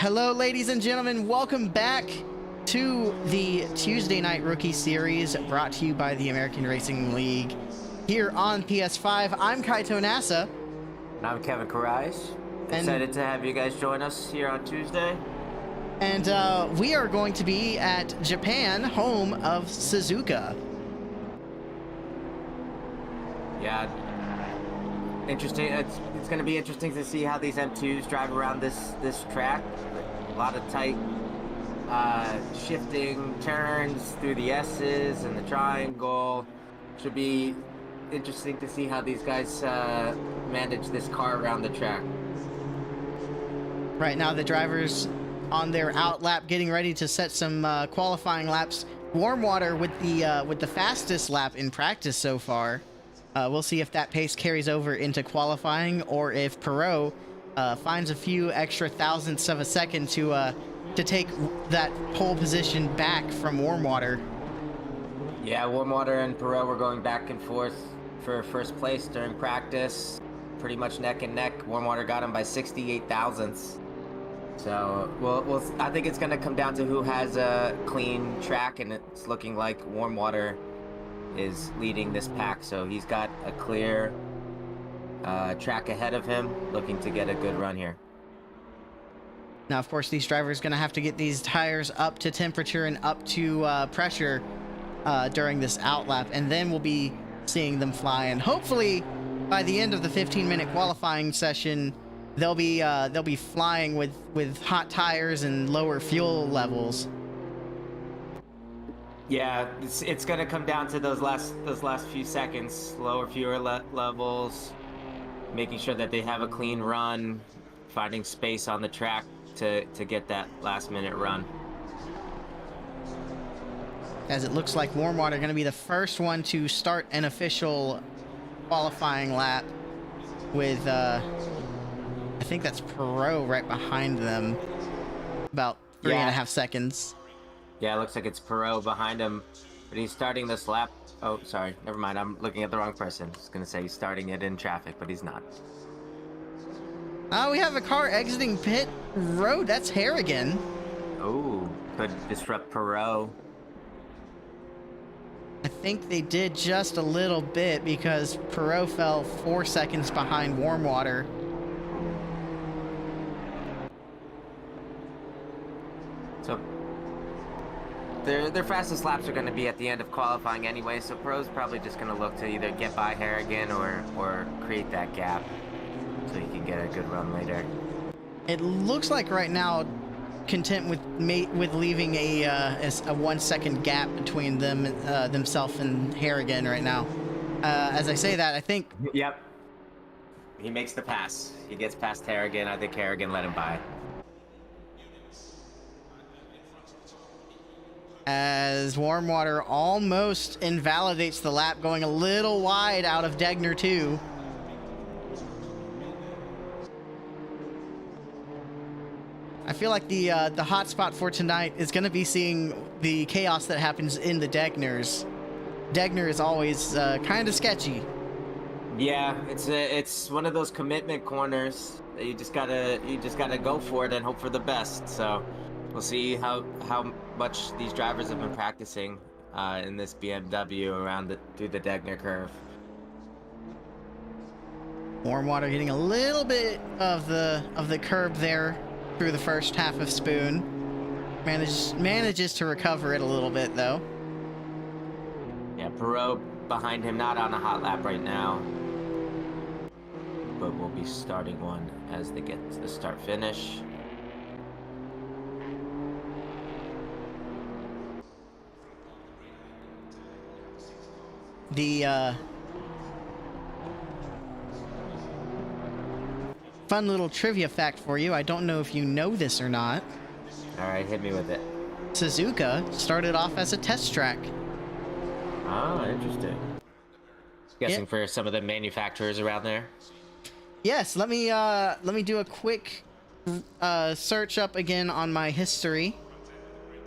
Hello, ladies and gentlemen. Welcome back to the Tuesday Night Rookie Series brought to you by the American Racing League here on PS5. I'm Kaito Nasa. And I'm Kevin Karais. Excited to have you guys join us here on Tuesday. And we are going to be at Japan, home of Suzuka. Yeah, interesting. It's going to be interesting to see how these M2s drive around this track. A lot of tight shifting turns through the S's and the triangle. Should be interesting to see how these guys manage this car around the track. Right now, the drivers on their out lap getting ready to set some qualifying laps. Warm water with the fastest lap in practice so far. We'll see if that pace carries over into qualifying, or if Perot finds a few extra thousandths of a second to take that pole position back from Warm Water. Yeah, Warm Water and Perot were going back and forth for first place during practice, pretty much neck and neck. Warm Water got him by 68 thousandths. So I think it's going to come down to who has a clean track, and it's looking like Warm Water is leading this pack, so he's got a clear track ahead of him, looking to get a good run here. Now, of course, these drivers are going to have to get these tires up to temperature and up to pressure during this out lap, and then we'll be seeing them fly. And hopefully, by the end of the 15-minute qualifying session, they'll be flying with hot tires and lower fuel levels. Yeah, it's going to come down to those last few seconds, lower fuel levels, making sure that they have a clean run, finding space on the track to get that last-minute run. As it looks like Warm Water going to be the first one to start an official qualifying lap with, I think that's Perot right behind them, about 3.5 seconds. Yeah, it looks like it's Perot behind him, but he's starting this lap. Oh, sorry, never mind. I'm looking at the wrong person. I was going to say he's starting it in traffic, but he's not. We have a car exiting pit road. That's Harrigan. Oh, could disrupt Perot. I think they did just a little bit, because Perot fell 4 seconds behind Warm Water. So their fastest laps are going to be at the end of qualifying anyway, so Perot's probably just going to look to either get by Harrigan or create that gap so he can get a good run later. It looks like right now, content with leaving a 1 second gap between themselves and Harrigan right now. As I say that, I think... Yep. He makes the pass. He gets past Harrigan. I think Harrigan let him by. As Warm Water almost invalidates the lap, going a little wide out of Degner 2. I feel like the hot spot for tonight is going to be seeing the chaos that happens in the Degners. Degner is always kind of sketchy. Yeah, it's one of those commitment corners that you just gotta go for it and hope for the best. So we'll see how much these drivers have been practicing in this BMW through the Degner curve. Warm Water getting a little bit of the curb there through the first half of Spoon. Manages to recover it a little bit though. Yeah, Perot behind him, not on a hot lap right now, but we'll be starting one as they get to the start-finish. The fun little trivia fact for you. I don't know if you know this or not. All right, hit me with it. Suzuka started off as a test track. Ah, interesting. Guessing for some of the manufacturers around there. Yes, let me do a quick search up again on my history,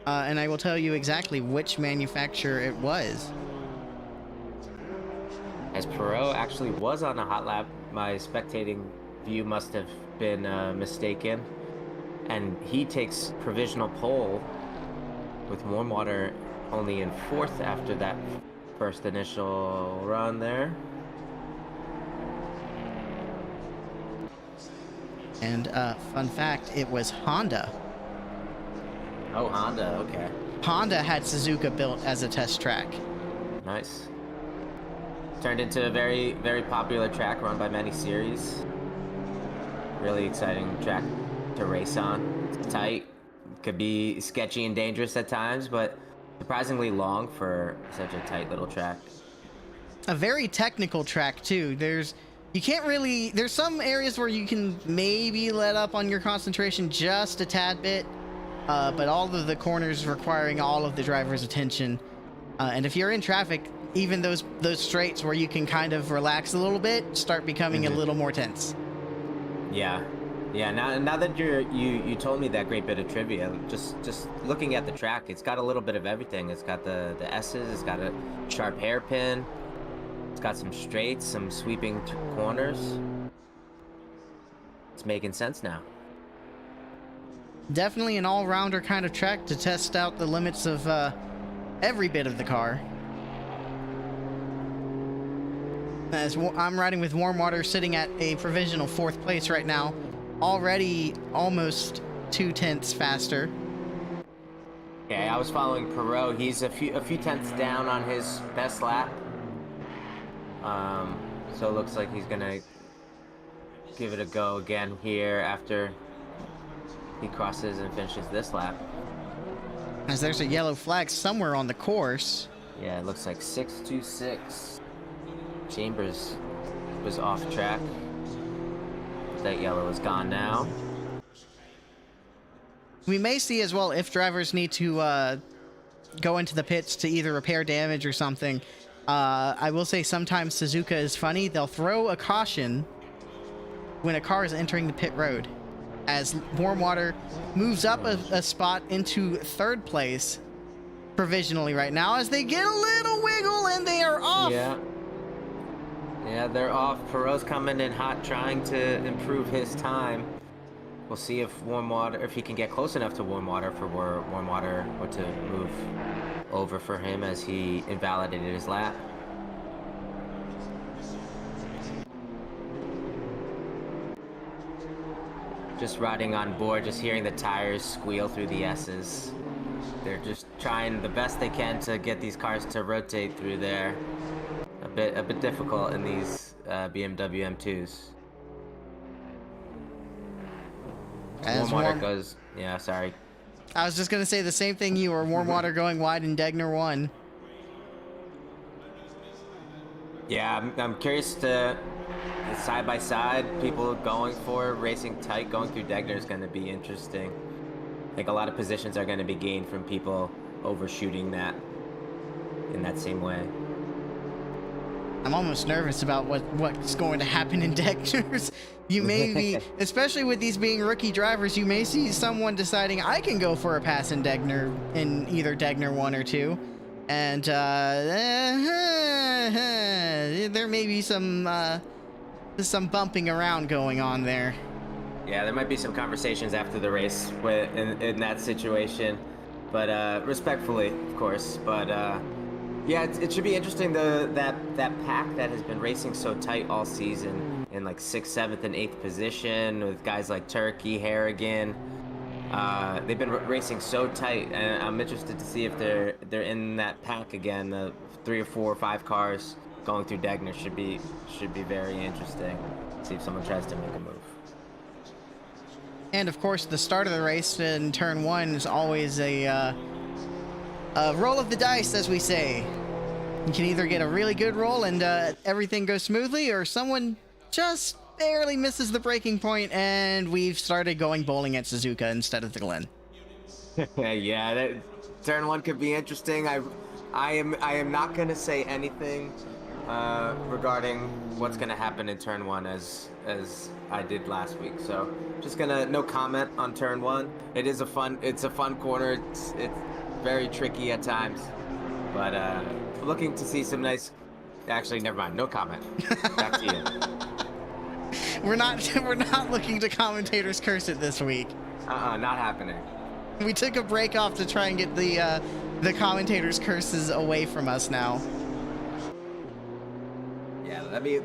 and I will tell you exactly which manufacturer it was. As Perot actually was on a hot lap, my spectating view must have been mistaken. and he takes provisional pole with warm water only in 4th after that first initial run there. And fun fact, it was Honda. Oh, Honda, okay. Honda had Suzuka built as a test track. Nice. Turned into a very, very popular track run by many series. Really exciting track to race on. It's tight. Could be sketchy and dangerous at times, but surprisingly long for such a tight little track. A very technical track too. There's some areas where you can maybe let up on your concentration just a tad bit, but all of the corners requiring all of the driver's attention. And if you're in traffic, even those straights where you can kind of relax a little bit start becoming a little more tense. Yeah. Now that you told me that great bit of trivia, just looking at the track, it's got a little bit of everything. It's got the S's, it's got a sharp hairpin, it's got some straights, some sweeping corners. It's making sense now. Definitely an all-rounder kind of track to test out the limits of every bit of the car. As I'm riding with warm water, sitting at a provisional 4th place right now, already almost 2/10 faster. Okay, I was following Perot. He's a few tenths down on his best lap. So it looks like he's gonna give it a go again here after he crosses and finishes this lap. As there's a yellow flag somewhere on the course. Yeah, it looks like 626. Chambers was off track. That yellow is gone now. We may see as well if drivers need to go into the pits to either repair damage or something. I will say sometimes Suzuka is funny. They'll throw a caution when a car is entering the pit road, as warm water moves up a spot into 3rd place provisionally right now as they get a little wiggle and they are off. Yeah, they're off. Perot's coming in hot, trying to improve his time. We'll see if he can get close enough to warm water for warm water or to move over for him as he invalidated his lap. Just riding on board, just hearing the tires squeal through the S's. They're just trying the best they can to get these cars to rotate through there. A bit difficult in these BMW M2s. As warm water goes. Yeah, sorry. I was just gonna say the same thing. You were warm water going wide in Degner 1. Yeah, I'm curious to side by side people going for racing tight, going through Degner is going to be interesting. I think a lot of positions are going to be gained from people overshooting that in that same way. I'm almost nervous about what's going to happen in Degners. You may be, especially with these being rookie drivers, you may see someone deciding I can go for a pass in Degner, in either Degner 1 or 2. And there may be some bumping around going on there. Yeah, there might be some conversations after the race in that situation, but respectfully, of course. But yeah, it should be interesting. That pack that has been racing so tight all season in like 6th, 7th, and 8th position with guys like Turkey, Harrigan. They've been racing so tight, and I'm interested to see if they're in that pack again. The 3 or 4 or 5 cars going through Degner should be very interesting. See if someone tries to make a move. And of course, the start of the race in turn 1 is always a roll of the dice, as we say. You can either get a really good roll and everything goes smoothly, or someone just barely misses the breaking point and we've started going bowling at Suzuka instead of the Glen. Yeah, turn 1 could be interesting. I am not going to say anything regarding what's going to happen in turn 1 as I did last week. So just no comment on turn 1. It's a fun corner. It's very tricky at times, but looking to see some nice. Actually, never mind. No comment. Back to you. We're not looking to commentators curse it this week. Not happening. We took a break off to try and get the commentators' curses away from us now. Yeah, let me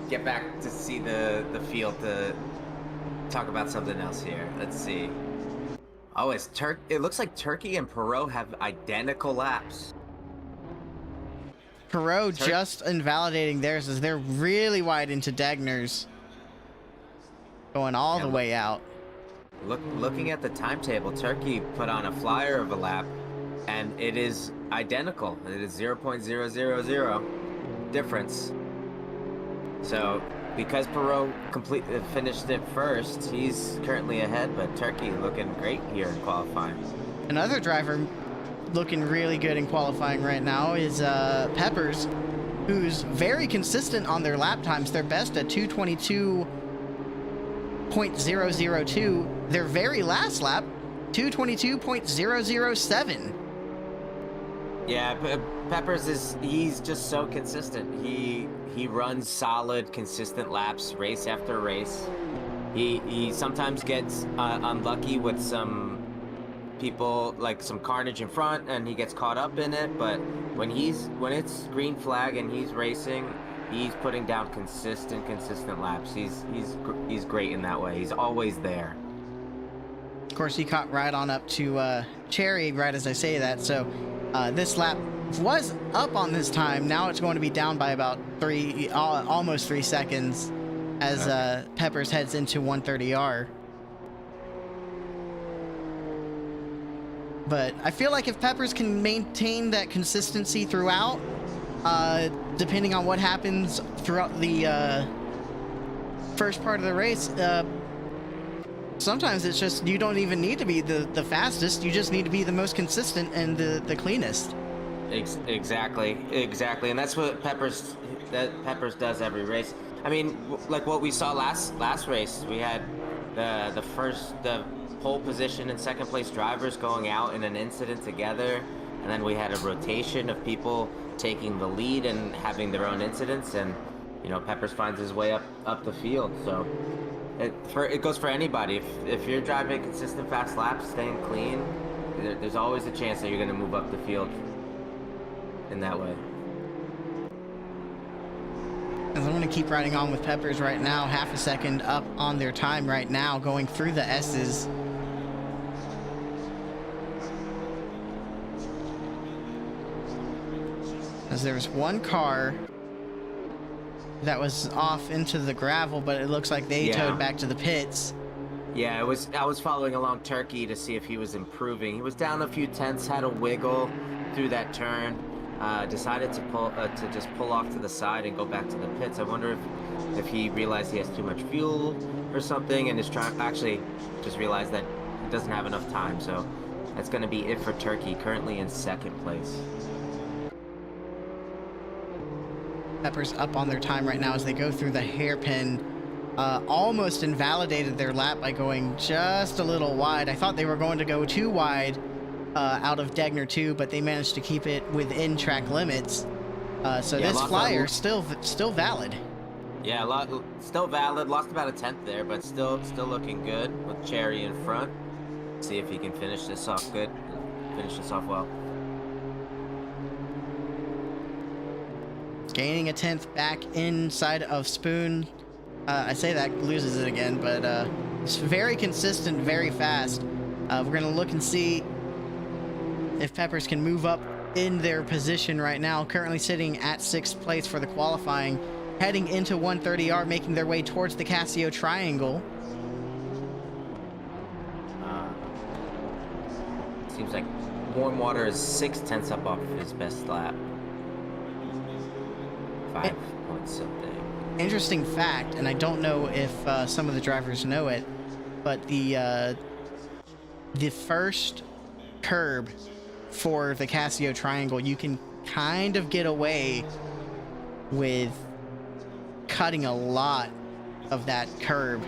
get back to see the field to talk about something else here. Let's see. Oh, it looks like Turkey and Perot have identical laps. Perot just invalidating theirs as they're really wide into Degner's. Going all the way out. Looking at the timetable, Turkey put on a flyer of a lap, and it is identical. It is 0.000 difference. So, because Perot finished it first, he's currently ahead, but Turkey looking great here in qualifying. Another driver looking really good in qualifying right now is Peppers, who's very consistent on their lap times. They're best at 222.002. Their very last lap, 222.007. Yeah, Peppers he's just so consistent. He runs solid, consistent laps, race after race. He sometimes gets unlucky with some people, like some carnage in front, and he gets caught up in it. But when it's green flag and he's racing, he's putting down consistent laps. He's great in that way. He's always there. Of course, he caught right on up to Cherry right as I say that. So this lap was up on this time. Now it's going to be down by about almost 3 seconds as Peppers heads into 130R. But I feel like if Peppers can maintain that consistency throughout, depending on what happens throughout the first part of the race, sometimes it's just you don't even need to be the fastest. You just need to be the most consistent and the cleanest. Exactly, and that's what Peppers does every race. I mean, like what we saw last race, we had the pole position and second place drivers going out in an incident together, and then we had a rotation of people taking the lead and having their own incidents, and Peppers finds his way up the field. So it goes for anybody. If you're driving consistent fast laps, staying clean, there's always a chance that you're going to move up the field in that way. As I'm going to keep riding on with Peppers right now, half a second up on their time right now, going through the S's. As there's one car that was off into the gravel, but it looks like they towed back to the pits. Yeah, I was following along Turkey to see if he was improving. He was down a few tenths, had a wiggle through that turn, decided to just pull off to the side and go back to the pits. I wonder if he realized he has too much fuel or something, and is actually just realized that he doesn't have enough time. So that's going to be it for Turkey, currently in second place. Peppers up on their time right now as they go through the hairpin. Almost invalidated their lap by going just a little wide. I thought they were going to go too wide out of Degner 2, but they managed to keep it within track limits. So this flyer still valid. Yeah, still valid. Lost about a tenth there, but still looking good with Cherry in front. See if he can finish this off good. Finish this off well. Gaining a tenth back inside of Spoon. I say that, loses it again, but it's very consistent, very fast. We're going to look and see if Peppers can move up in their position right now. Currently sitting at 6th place for the qualifying. Heading into 130R, making their way towards the Casio Triangle. Seems like Warm Water is 6 tenths up off his best lap. 5 point something. Interesting fact, and I don't know if some of the drivers know it, but the first curb for the Casio Triangle, you can kind of get away with cutting a lot of that curb,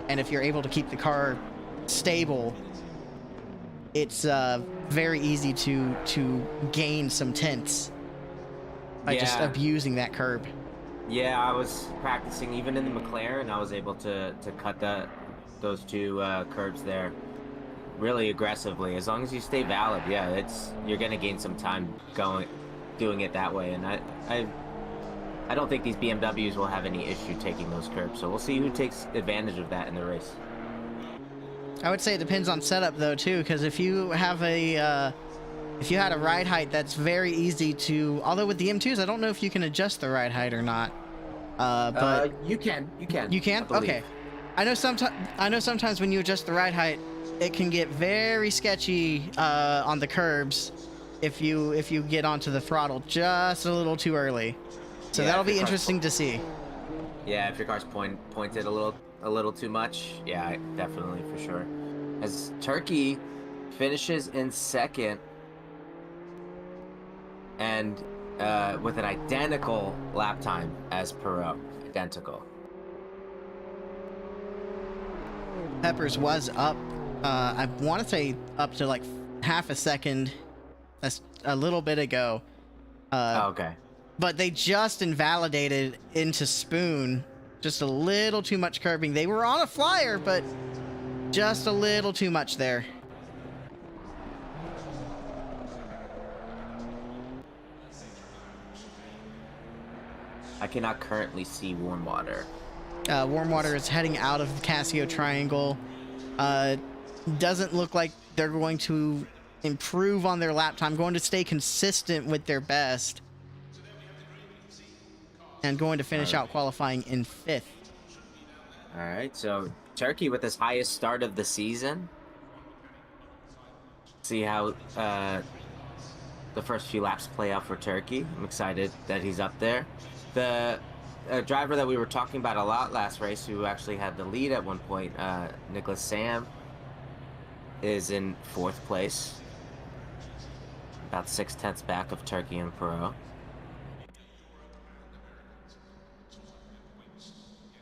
and if you're able to keep the car stable, it's very easy to gain some tenths by just abusing that curb. Yeah, I was practicing even in the McLaren. I was able to cut those two curbs there really aggressively. As long as you stay valid, yeah, you're gonna gain some time doing it that way. And I don't think these BMWs will have any issue taking those curbs. So we'll see who takes advantage of that in the race. I would say it depends on setup though too, because if you have if you had a ride height that's very easy to, although with the M2s I don't know if you can adjust the ride height or not. But you can. You can? Okay. I know sometimes when you adjust the ride height, it can get very sketchy on the curbs if you get onto the throttle just a little too early. So that'll be interesting to see. Yeah, if your car's pointed a little too much, yeah, definitely for sure. As Turkey finishes in second, and with an identical lap time as Perot, identical. Peppers was up, I want to say up to like half a second. That's a little bit ago. Okay. But they just invalidated into Spoon. Just a little too much curbing. They were on a flyer, but just a little too much there. I cannot currently see warm water. Warm water is heading out of the Casio Triangle. Doesn't look like they're going to improve on their lap time. Going to stay consistent with their best. And going to finish out qualifying in 5th. All right, so Turkey with his highest start of the season. See how the first few laps play out for Turkey. I'm excited that he's up there. The driver that we were talking about a lot last race, who actually had the lead at one point, Nicholas Sam, is in 4th place. About 6/10 back of Turkey and Perot.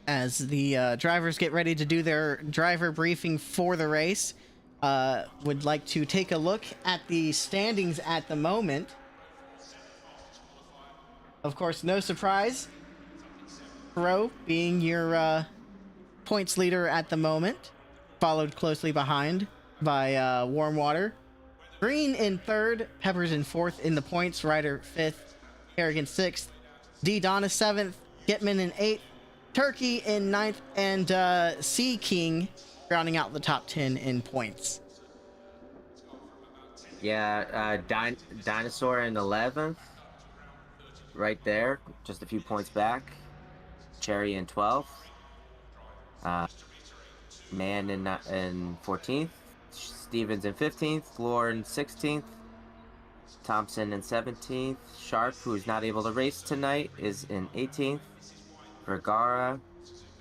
As the drivers get ready to do their driver briefing for the race, would like to take a look at the standings at the moment. Of course, no surprise, Perot being your points leader at the moment, followed closely behind by Warm Water. Green in 3rd, Peppers in 4th in the points, Ryder 5th, Harrigan 6th, D. Donna 7th, Gitman in 8th, Turkey in 9th, and Sea King rounding out the top 10 in points. Yeah, Dinosaur in 11th, right there, just a few points back. Cherry in 12th. Man in 14th. Stevens in 15th. Lauren 16th. Thompson in 17th. Sharp, who's not able to race tonight, is in 18th. Vergara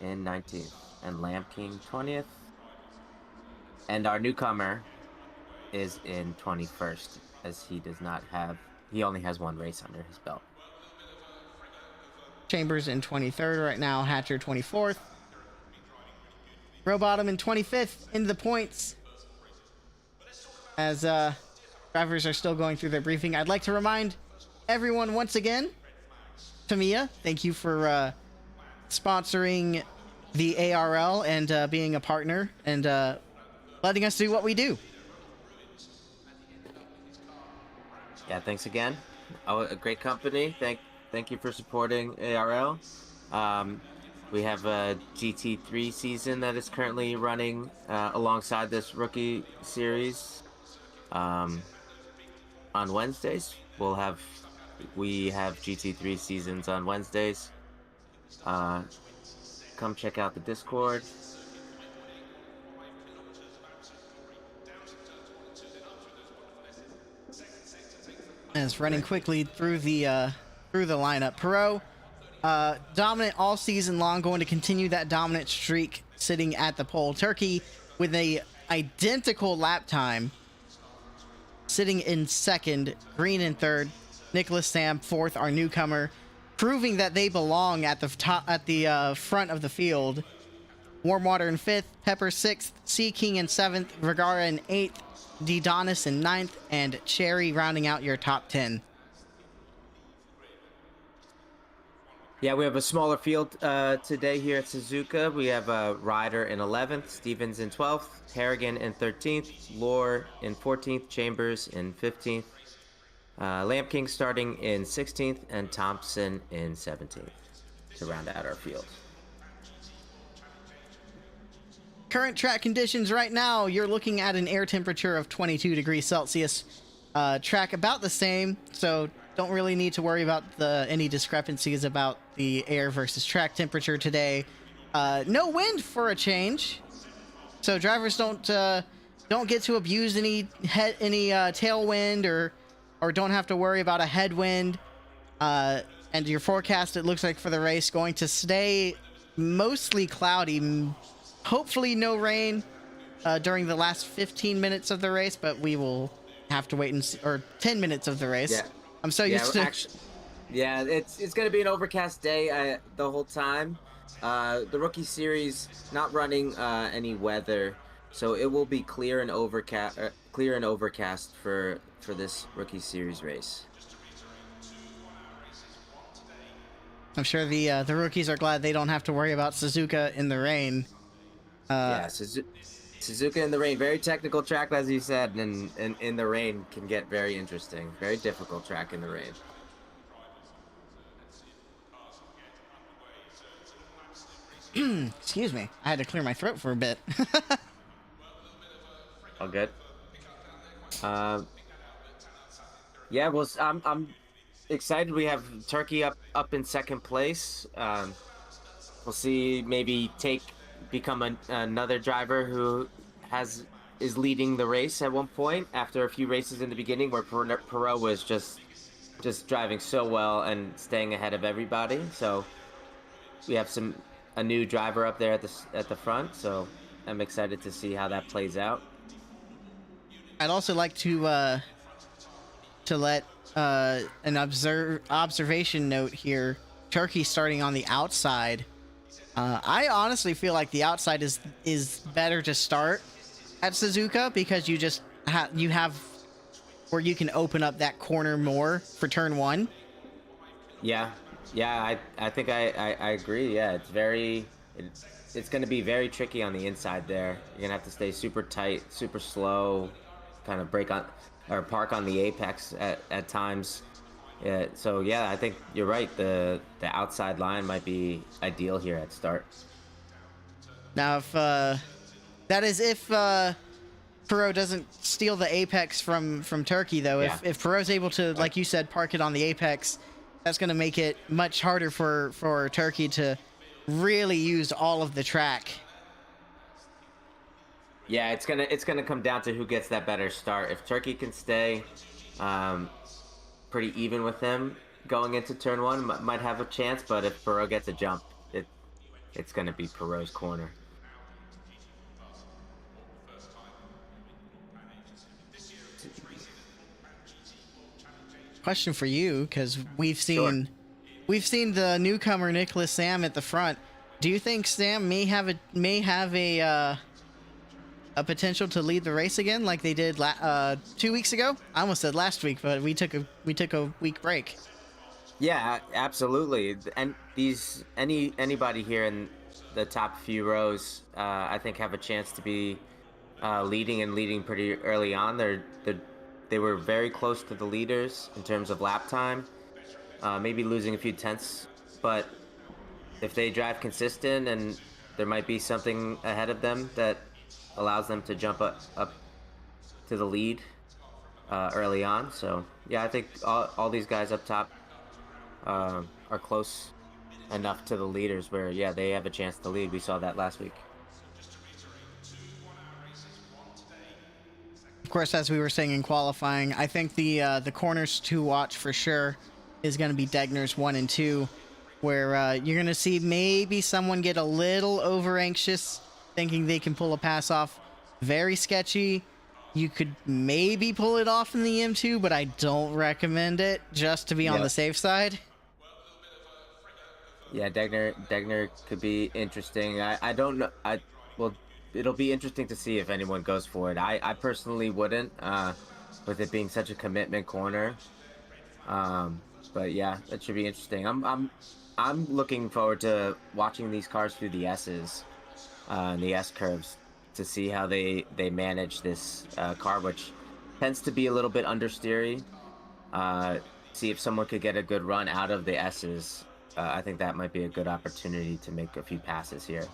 in 19th. And Lamb King 20th. And our newcomer is in 21st, as he only has one race under his belt. Chambers in 23rd right now, Hatcher 24th. Rowbottom in 25th into the points. As drivers are still going through their briefing, I'd like to remind everyone once again, Tamiya, thank you for sponsoring the ARL and being a partner and letting us do what we do. Yeah, thanks again. Oh, a great company. Thank you for supporting ARL. We have a GT3 season that is currently running alongside this rookie series. On Wednesdays, we have GT3 seasons on Wednesdays. Come check out the Discord. As running quickly through the lineup, Perot dominant all season long, going to continue that dominant streak, sitting at the pole. Turkey with a identical lap time, sitting in 2nd. Green in 3rd. Nicholas Sam 4th, our newcomer, proving that they belong at the top, at the front of the field. Warm Water in 5th. Pepper 6th. Sea King in 7th. Vergara in 8th. D. Donis in 9th, and Cherry rounding out your top 10. Yeah, we have a smaller field today here at Suzuka. We have Ryder in 11th, Stevens in 12th, Harrigan in 13th, Lore in 14th, Chambers in 15th, Lamp King starting in 16th, and Thompson in 17th to round out our field. Current track conditions right now, you're looking at an air temperature of 22 degrees Celsius. Track about the same, so don't really need to worry about any discrepancies about the air versus track temperature today. No wind for a change, so drivers don't get to abuse any tailwind or don't have to worry about a headwind. And your forecast, it looks like for the race, going to stay mostly cloudy. Hopefully no rain during the last 15 minutes of the race, but we will have to wait and see, or 10 minutes of the race. Yeah. I'm so used to. Yeah, it's gonna be an overcast day the whole time. The rookie series not running any weather, so it will be clear and overcast for this rookie series race. I'm sure the rookies are glad they don't have to worry about Suzuka in the rain. Yeah, Suzuka in the rain, very technical track, as you said, and in the rain can get very interesting. Very difficult track in the rain. Excuse me, I had to clear my throat for a bit. All good. Yeah, well, I'm excited. We have Turkey up in second place. We'll see, maybe become another driver who is leading the race at one point after a few races in the beginning where Perot was just driving so well and staying ahead of everybody. So we have a new driver up there at the front. So I'm excited to see how that plays out. I'd also like to let an observation note here. Turkey starting on the outside. I honestly feel like the outside is better to start at Suzuka because you just have where you can open up that corner more for turn one. Yeah, I think I agree. Yeah, it's going to be very tricky on the inside there. You're going to have to stay super tight, super slow, kind of park on the apex at times. Yeah, so yeah, I think you're right. The outside line might be ideal here at start. Now, if Perot doesn't steal the apex from Turkey, though, Yeah. if Perot's able to, like you said, park it on the apex, that's going to make it much harder for Turkey to really use all of the track. Yeah, it's gonna come down to who gets that better start. If Turkey can stay pretty even with him going into turn one, might have a chance. But if Perot gets a jump, it's gonna be Perot's corner. Question for you, because we've seen the newcomer Nicholas Sam at the front. Do you think Sam may have a potential to lead the race again, like they did 2 weeks ago? I almost said last week, but we took a week break. Yeah, absolutely. And anybody here in the top few rows, I think, have a chance to be leading pretty early on. They were very close to the leaders in terms of lap time, maybe losing a few tenths, but if they drive consistent, and there might be something ahead of them that allows them to jump up to the lead early on. So yeah, I think all these guys up top are close enough to the leaders where, yeah, they have a chance to lead. We saw that last week. Of course, as we were saying in qualifying, I think the corners to watch for sure is going to be Degner's 1 and 2, where you're going to see maybe someone get a little over anxious, thinking they can pull a pass off. Very sketchy. You could maybe pull it off in the M2, but I don't recommend it, just to be on the safe side. Yeah, Degner could be interesting. I don't know. Well, it'll be interesting to see if anyone goes for it. I personally wouldn't, with it being such a commitment corner. But yeah, that should be interesting. I'm looking forward to watching these cars through the S's, and the S curves, to see how they manage this car, which tends to be a little bit understeery. See if someone could get a good run out of the S's. I think that might be a good opportunity to make a few passes here.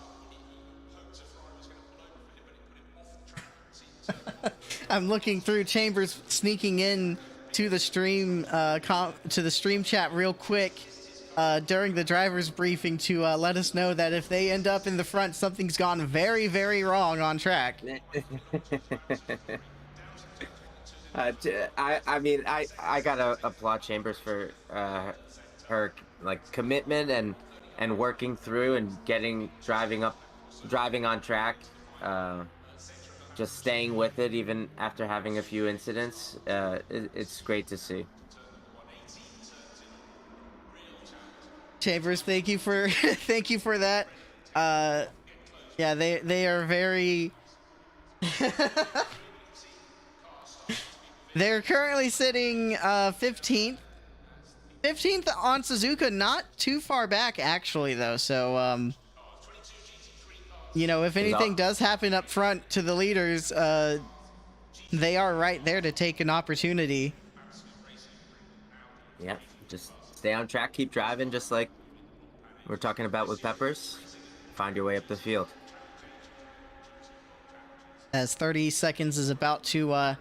I'm looking through Chambers sneaking in to the stream chat real quick during the driver's briefing to let us know that if they end up in the front, something's gone very, very wrong on track. I mean, I gotta applaud Chambers for her like commitment and working through and driving on track, just staying with it even after having a few incidents. It's great to see. Chambers, thank you for thank you for that. Yeah, they are very. They're currently sitting 15th on Suzuka, not too far back actually though. So you know, if anything does happen up front to the leaders, they are right there to take an opportunity. Yeah, just stay on track, keep driving, just like we're talking about with Peppers. Find your way up the field. As 30 seconds is about to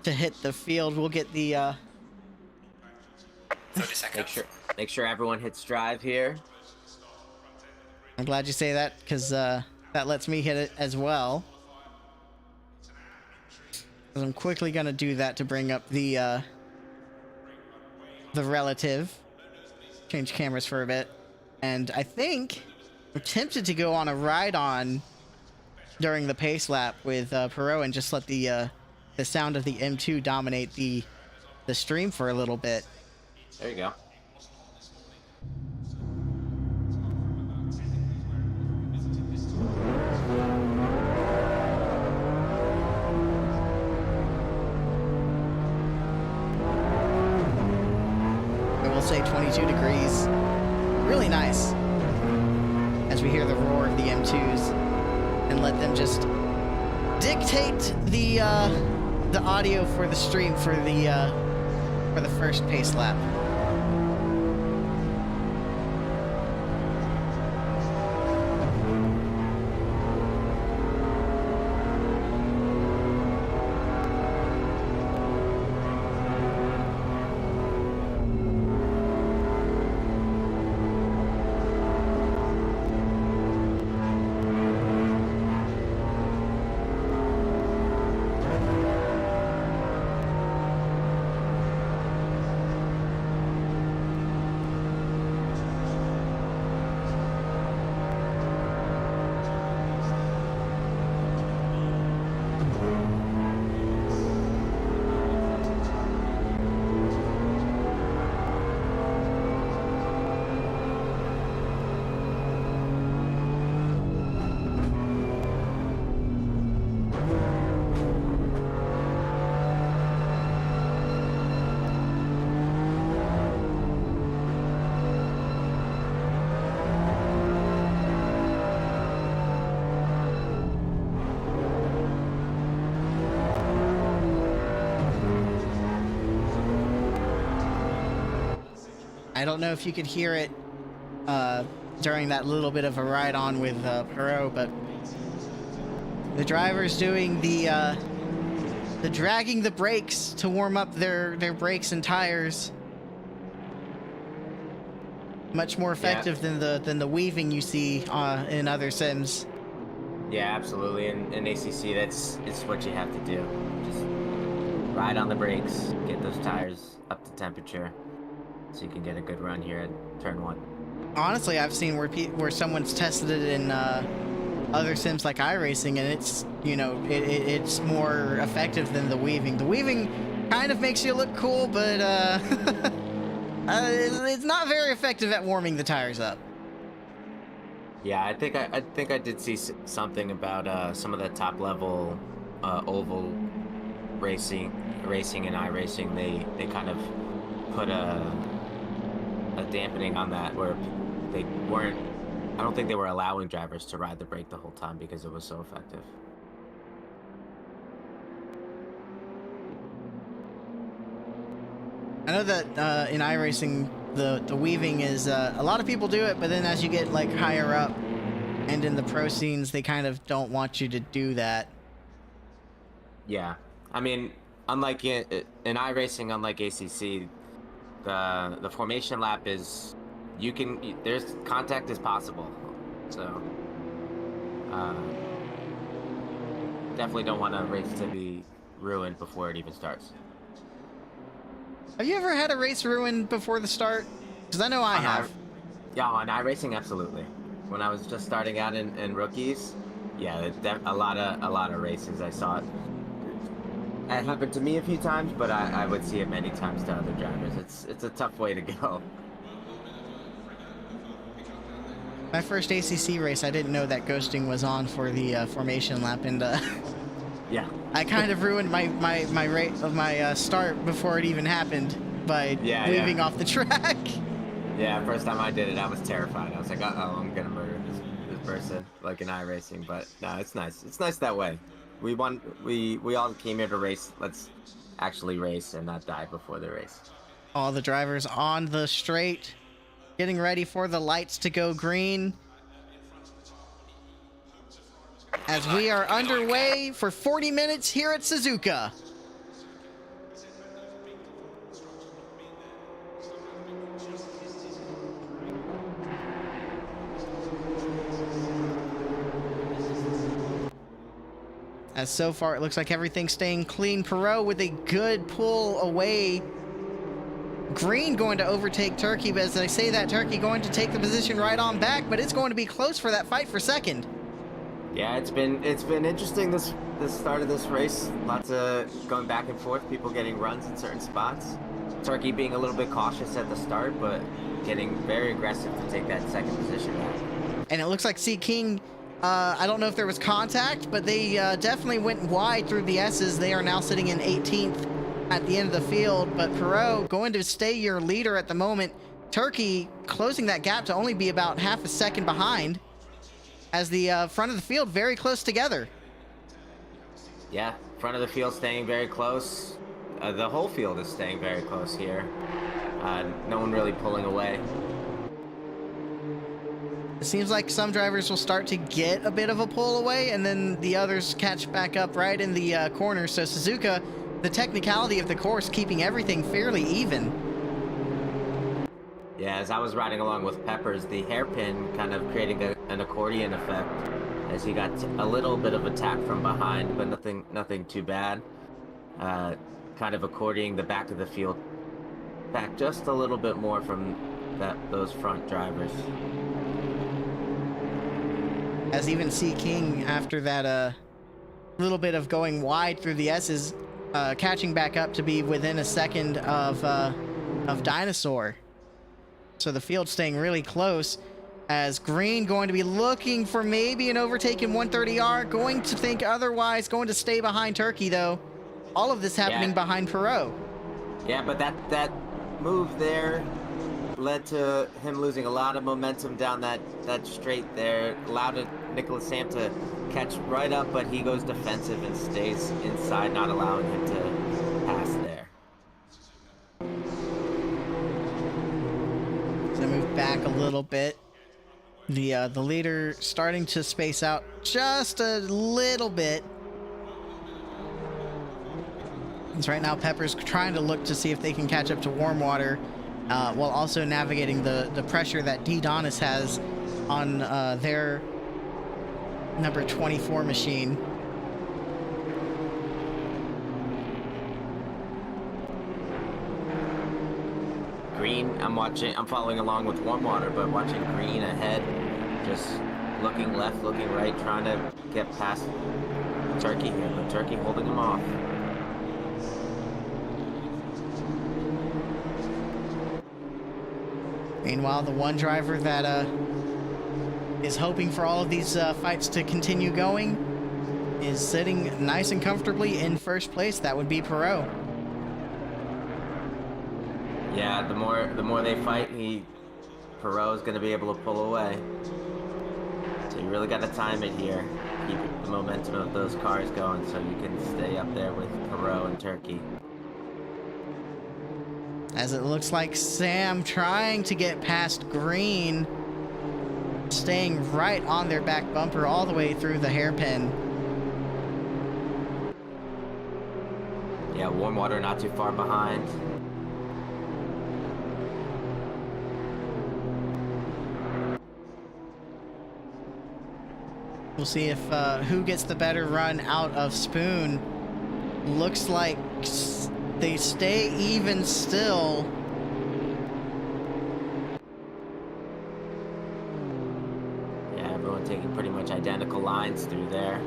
hit the field, we'll get the 30 seconds. Make sure everyone hits drive here. I'm glad you say that, because that lets me hit it as well. I'm quickly gonna do that to bring up the relative. Change cameras for a bit. And I think I'm tempted to go on a ride-on during the pace lap with Perot and just let the sound of the M2 dominate the stream for a little bit. There you go. I will say 22 degrees. Really nice. As we hear the roar of the M2s and let them just dictate the audio for the stream for the first pace lap. I don't know if you could hear it during that little bit of a ride on with Perot, but the driver's doing the dragging the brakes to warm up their brakes and tires. Much more effective than the weaving you see in other sims. Yeah, absolutely. In ACC, it's what you have to do. Just ride on the brakes, get those tires up to temperature, so you can get a good run here at turn 1. Honestly, I've seen where someone's tested it in other sims like iRacing, and it's, you know, it's more effective than the weaving. The weaving kind of makes you look cool, but it's not very effective at warming the tires up. Yeah, I think I did see something about some of the top level oval racing racing and iRacing, they kind of put a dampening on that where they weren't. I don't think they were allowing drivers to ride the brake the whole time because it was so effective. I know that in iRacing, the weaving is a lot of people do it, but then as you get like higher up and in the pro scenes, they kind of don't want you to do that. Yeah, I mean, unlike in iRacing, unlike ACC, the formation lap is there's contact is possible, so definitely don't want a race to be ruined before it even starts. Have you ever had a race ruined before the start? Because I know I have. Yeah, on iRacing, absolutely. When I was just starting out in rookies, yeah, a lot of races I saw it. It happened to me a few times, but I would see it many times to other drivers. It's a tough way to go. My first ACC race, I didn't know that ghosting was on for the formation lap, and yeah, I kind of ruined my rate of my start before it even happened by leaving off the track. Yeah, first time I did it, I was terrified. I was like, uh-oh, I'm gonna murder this person, like in iRacing. But no, it's nice. It's nice that way. We all came here to race. Let's actually race and not die before the race. All the drivers on the straight, getting ready for the lights to go green. As we are underway for 40 minutes here at Suzuka. As so far, it looks like everything's staying clean. Perot with a good pull away. Green going to overtake Turkey, but as I say that, Turkey going to take the position right on back, but it's going to be close for that fight for second. Yeah, it's been interesting this start of this race. Lots of going back and forth, people getting runs in certain spots. Turkey being a little bit cautious at the start, but getting very aggressive to take that second position back. And it looks like C King, I don't know if there was contact, but they definitely went wide through the S's. They are now sitting in 18th at the end of the field, but Perot going to stay your leader at the moment. Turkey closing that gap to only be about half a second behind, as the front of the field very close together. Yeah, front of the field staying very close. The whole field is staying very close here. No one really pulling away. It seems like some drivers will start to get a bit of a pull away, and then the others catch back up right in the corner. So Suzuka, the technicality of the course, keeping everything fairly even. Yeah, as I was riding along with Peppers, the hairpin kind of creating an accordion effect as he got a little bit of attack from behind, but nothing too bad. Kind of accordioning the back of the field back just a little bit more from those front drivers. As even C King, after that little bit of going wide through the S's, catching back up to be within a second of Dinosaur. So the field staying really close, as Green going to be looking for maybe an overtake in 130R, going to think otherwise, going to stay behind Turkey though. All of this happening behind Perot. Yeah, but that move there led to him losing a lot of momentum down that straight there. Allowed Nicholas Sam to catch right up, but he goes defensive and stays inside, not allowing him to pass there. So move back a little bit. The leader starting to space out just a little bit. As right now Pepper's trying to look to see if they can catch up to Warmwater, while also navigating the pressure that D. Donis has on their number 24 machine. Green, I'm following along with Warmwater, but watching Green ahead, just looking left, looking right, trying to get past Turkey here, but Turkey holding him off. Meanwhile, the one driver that is hoping for all of these fights to continue going is sitting nice and comfortably in first place. That would be Perot. Yeah, the more they fight, Perot's going to be able to pull away. So you really got to time it here. Keep the momentum of those cars going so you can stay up there with Perot and Turkey. As it looks like Sam trying to get past Green, staying right on their back bumper all the way through the hairpin. Yeah, Warm Water not too far behind. We'll see if who gets the better run out of Spoon. Looks like they stay even still. Yeah, everyone taking pretty much identical lines through there.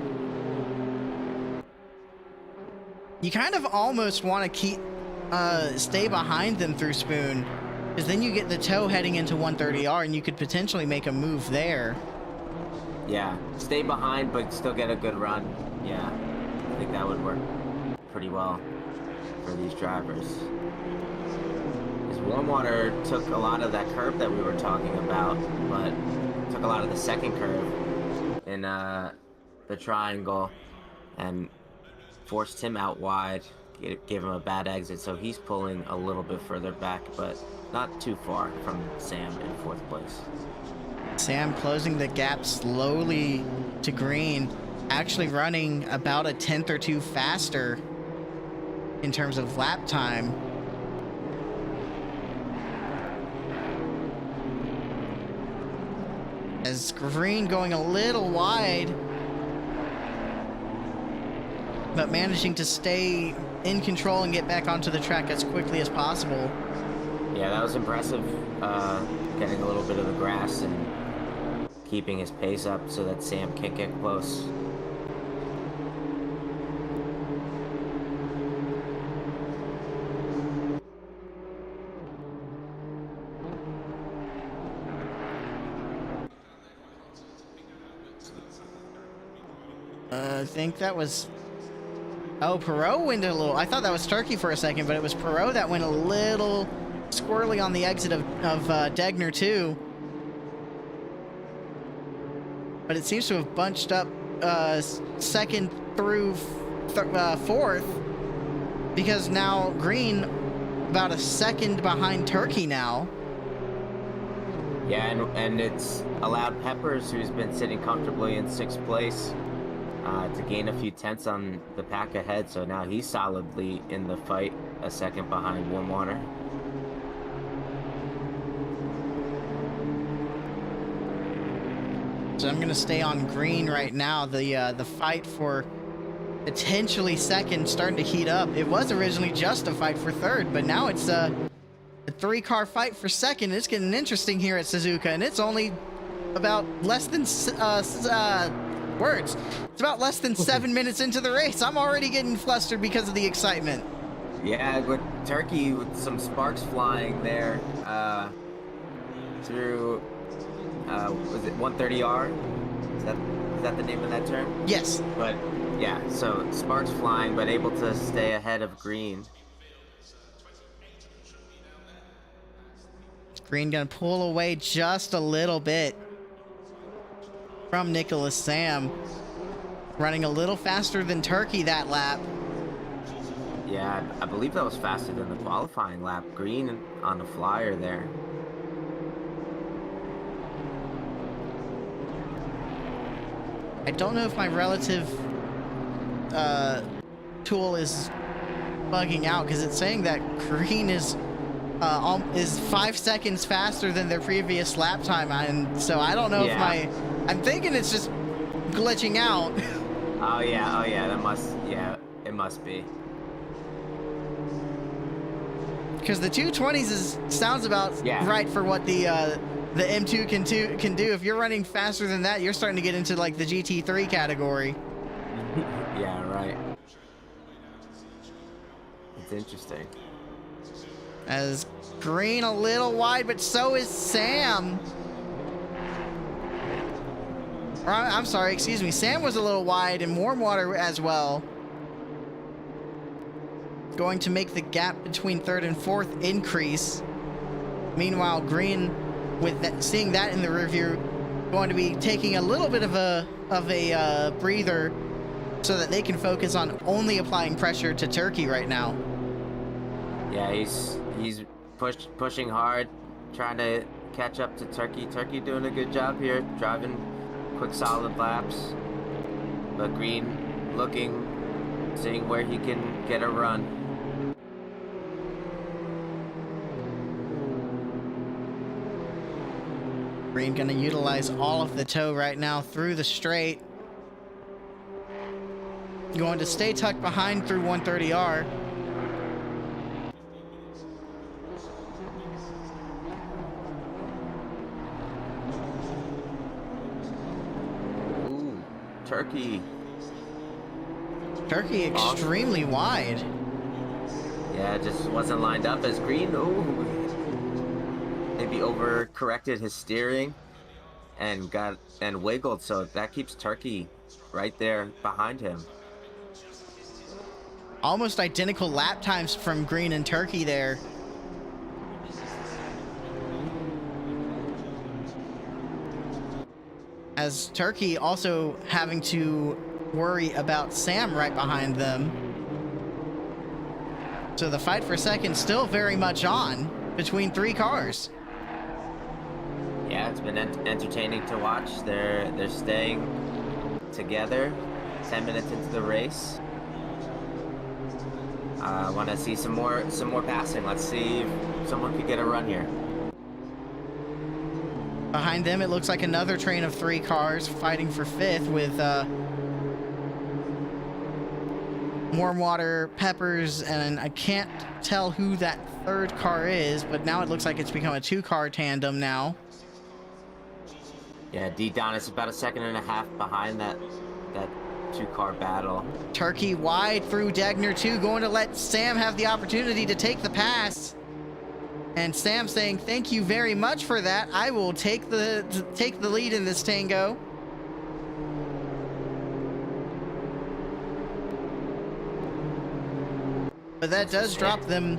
You kind of almost want to keep stay behind them through Spoon, because then you get the toe heading into 130R and you could potentially make a move there. Yeah, stay behind but still get a good run. Yeah, I think that would work pretty well for these drivers. Because Warm Water took a lot of that curve that we were talking about, but took a lot of the second curve in the triangle and forced him out wide, gave him a bad exit, so he's pulling a little bit further back, but not too far from Sam in 4th place. Sam closing the gap slowly to Green, actually running about a 10th or 2 faster in terms of lap time. As Green going a little wide, but managing to stay in control and get back onto the track as quickly as possible. Yeah, that was impressive, getting a little bit of the grass and keeping his pace up so that Sam can't get close. I think that was... Oh, Perot went a little... I thought that was Turkey for a second, but it was Perot that went a little squirrely on the exit of Degner, too. But it seems to have bunched up 2nd through 4th, because now Green about a 2nd behind Turkey now. Yeah, and it's allowed Peppers, who's been sitting comfortably in 6th place, to gain a few tenths on the pack ahead, so now he's solidly in the fight, a 2nd behind Warm Water. So I'm going to stay on Green right now. The fight for potentially 2nd starting to heat up. It was originally just a fight for 3rd, but now it's a 3-car fight for 2nd. It's getting interesting here at Suzuka, and it's only about less than It's about less than 7 minutes into the race. I'm already getting flustered because of the excitement. Yeah, with Turkey with some sparks flying there through. Was it 130R? Is that the name of that turn? Yes. But yeah, so sparks flying, but able to stay ahead of Green. Green gonna pull away just a little bit from Nicholas Sam. Running a little faster than Turkey that lap. Yeah, I believe that was faster than the qualifying lap. Green on the flyer there. I don't know if my relative tool is bugging out, because it's saying that Green is 5 seconds faster than their previous lap time, and so I don't know if I'm thinking it's just glitching out. Oh yeah, it must be. Because the 220s sounds about right for what the M2 can do. If you're running faster than that, you're starting to get into like the GT3 category. Yeah, right. It's interesting. As Green a little wide, but so is Sam. Or, I'm sorry, excuse me. Sam was a little wide, and Warm Water as well. going to make the gap between third and fourth increase. Meanwhile, Green, with that, seeing that in the rearview, going to be taking a little bit of a breather so that they can focus on only applying pressure to Turkey right now. Yeah, he's pushing hard, trying to catch up to Turkey. Turkey doing a good job here, driving quick solid laps. But Green looking, seeing where he can get a run. Green gonna utilize all of the tow right now through the straight. Going to stay tucked behind through 130R. Ooh, Turkey. Turkey extremely wide. Yeah, it just wasn't lined up as Green. Ooh. Maybe overcorrected his steering and wiggled, so that keeps Turkey right there behind him. Almost identical lap times from Green and Turkey there. As Turkey also having to worry about Sam right behind them. So the fight for second still very much on between three cars. Yeah, it's been entertaining to watch. They're staying together 10 minutes into the race. I want to see some more passing. Let's see if someone could get a run here. Behind them, it looks like another train of three cars fighting for fifth with Warm Water, Peppers, and I can't tell who that third car is, but now it looks like it's become a two-car tandem now. Yeah, D-Don is about a second and a half behind that two-car battle. Turkey wide through Degner too, going to let Sam have the opportunity to take the pass. And Sam saying, thank you very much for that. I will take the lead in this tango. But that does drop them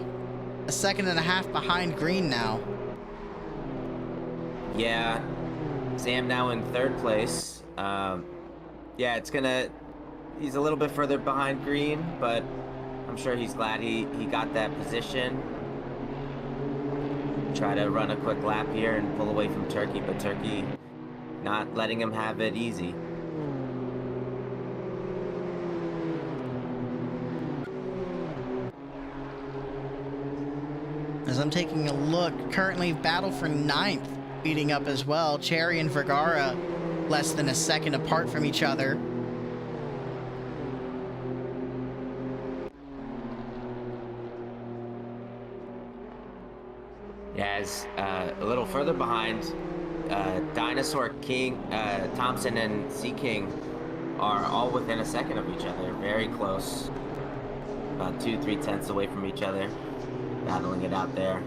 a second and a half behind Green now. Yeah, Sam now in third place. Yeah, he's a little bit further behind Green, but I'm sure he's glad he got that position. Try to run a quick lap here and pull away from Turkey, but Turkey not letting him have it easy. As I'm taking a look, currently battle for ninth beating up as well. Cherry and Vergara less than a second apart from each other. Yeah, as a little further behind, Dinosaur King, Thompson and Sea King are all within a second of each other, very close. About 2-3 tenths away from each other, battling it out there.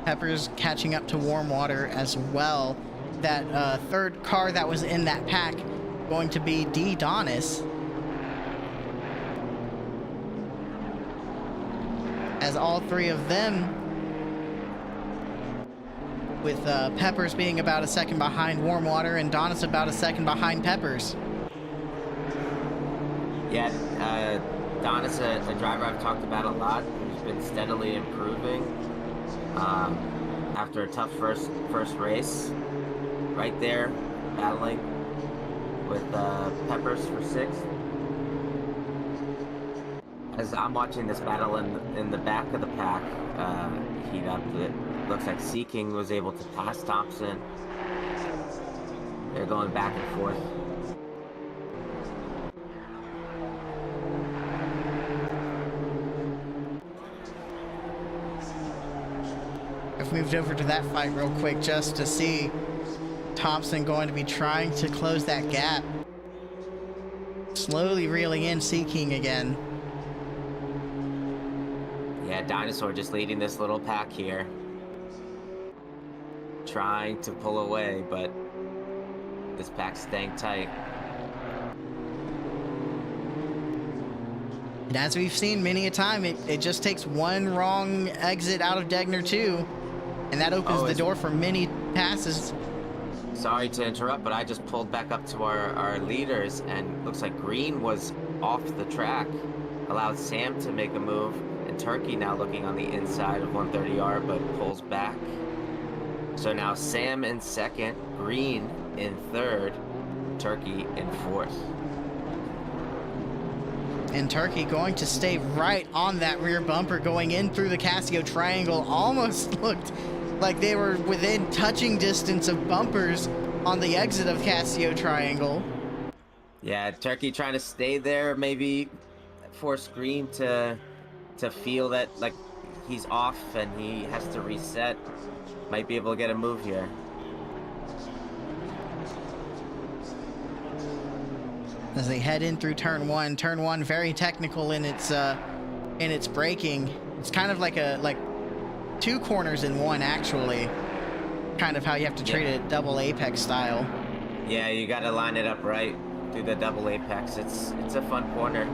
Peppers catching up to Warm Water as well. That third car that was in that pack going to be D. Donis. As all three of them, with Peppers being about a second behind Warm Water and Donis about a second behind Peppers. Yeah, Donis, a driver I've talked about a lot, who's been steadily improving after a tough first race. Right there, battling with Peppers for sixth. As I'm watching this battle in the back of the pack heat up, it looks like Sea King was able to pass Thompson. They're going back and forth. I've moved over to that fight real quick just to see Thompson going to be trying to close that gap. Slowly reeling in Sea King again. Yeah, Dinosaur just leading this little pack here. trying to pull away, but this pack's staying tight. And as we've seen many a time, it just takes one wrong exit out of Degner 2, and that opens the door for many passes. Sorry to interrupt, but I just pulled back up to our leaders, and looks like Green was off the track. Allowed Sam to make a move, and Turkey now looking on the inside of 130R, but pulls back. So now Sam in second, Green in third, Turkey in fourth. And Turkey going to stay right on that rear bumper going in through the Casio triangle. Almost looked like they were within touching distance of bumpers on the exit of Casio triangle. Yeah, Turkey trying to stay there, maybe force Green to feel that like he's off and he has to reset. Might be able to get a move here. As they head in through turn one very technical in its braking. It's kind of like two corners in one, actually. Kind of how you have to treat it, double apex style. Yeah, you got to line it up right. Do the double apex. It's a fun corner.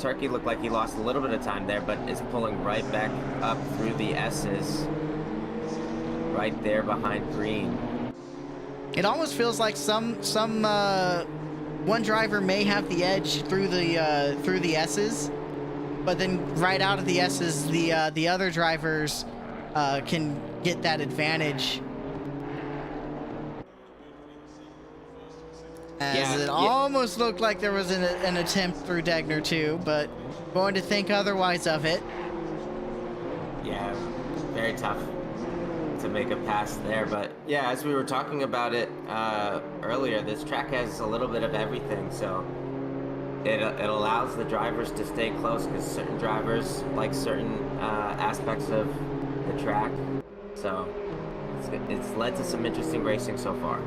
Turkey looked like he lost a little bit of time there, but is pulling right back up through the S's. Right there behind Green. It almost feels like some one driver may have the edge through the S's, but then right out of the S's, the other drivers can get that advantage. As it almost looked like there was an attempt through Degner 2, but going to think otherwise of it. Yeah, very tough to make a pass there, but yeah, as we were talking about it earlier, this track has a little bit of everything, so it allows the drivers to stay close because certain drivers like certain aspects of the track, so it's led to some interesting racing so far.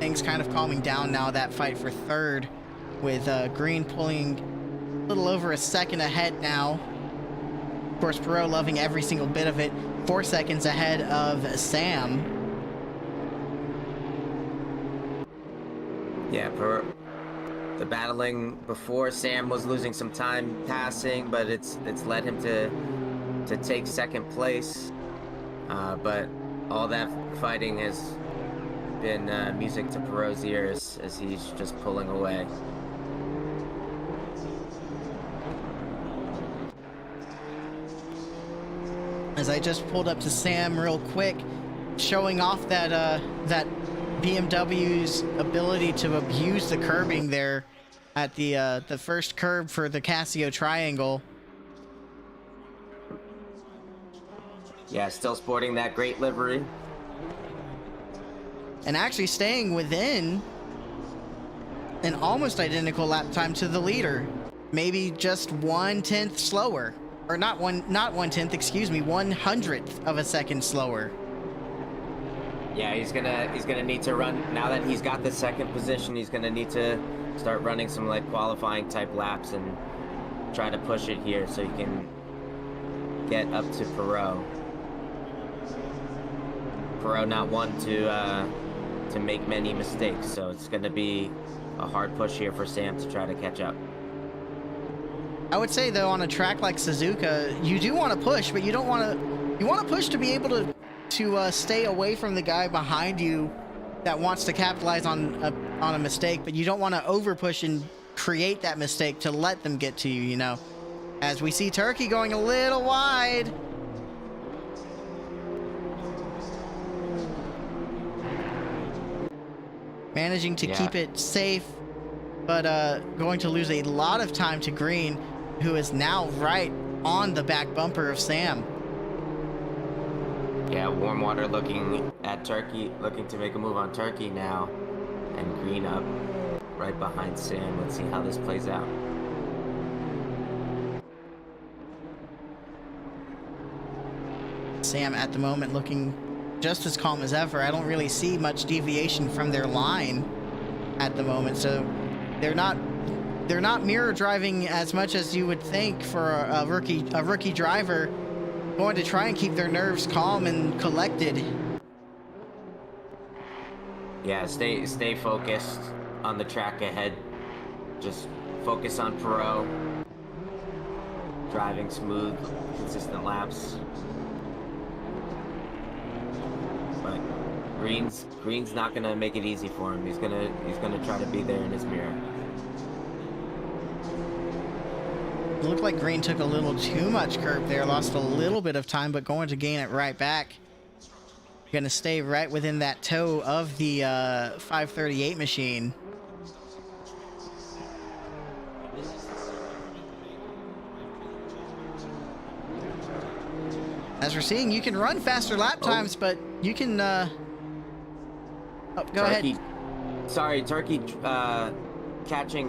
Things kind of calming down now, that fight for third, with Green pulling a little over a second ahead now. Of course, Perot loving every single bit of it. 4 seconds ahead of Sam. Yeah, the battling before, Sam was losing some time passing, but it's led him to take second place. But all that fighting has been music to Perot's ears as he's just pulling away. As I just pulled up to Sam real quick, showing off that that BMW's ability to abuse the curbing there at the first curb for the Casio triangle. Yeah, still sporting that great livery. And actually staying within an almost identical lap time to the leader. Maybe just 1/10 slower. Or not 1/10, excuse me, 1/100th of a second slower. Yeah, he's gonna need to run, now that he's got the second position, he's gonna need to start running some like qualifying type laps and try to push it here so he can get up to Perot. Perot not one to make many mistakes, so it's gonna be a hard push here for Sam to try to catch up. I would say though, on a track like Suzuka, you do want to push, but you don't want to. You want to push to be able to stay away from the guy behind you that wants to capitalize on a mistake, but you don't want to over push and create that mistake to let them get to you. You know, as we see Turkey going a little wide. Managing to keep it safe, but going to lose a lot of time to Green, who is now right on the back bumper of Sam. Yeah, Warm Water looking at Turkey, looking to make a move on Turkey now, and Green up right behind Sam. Let's see how this plays out. Sam at the moment looking just as calm as ever. I don't really see much deviation from their line at the moment, so they're not mirror driving as much as you would think for a rookie driver going to try and keep their nerves calm and collected. Yeah, stay focused on the track ahead. Just focus on Perot. Driving smooth, consistent laps. But Green's not gonna make it easy for him. He's gonna try to be there in his mirror. It looked like Green took a little too much curb there, lost a little bit of time, but going to gain it right back. Gonna stay right within that toe of the 538 machine. As we're seeing, you can run faster lap times, but you can, oh, go ahead. Sorry, Turkey, catching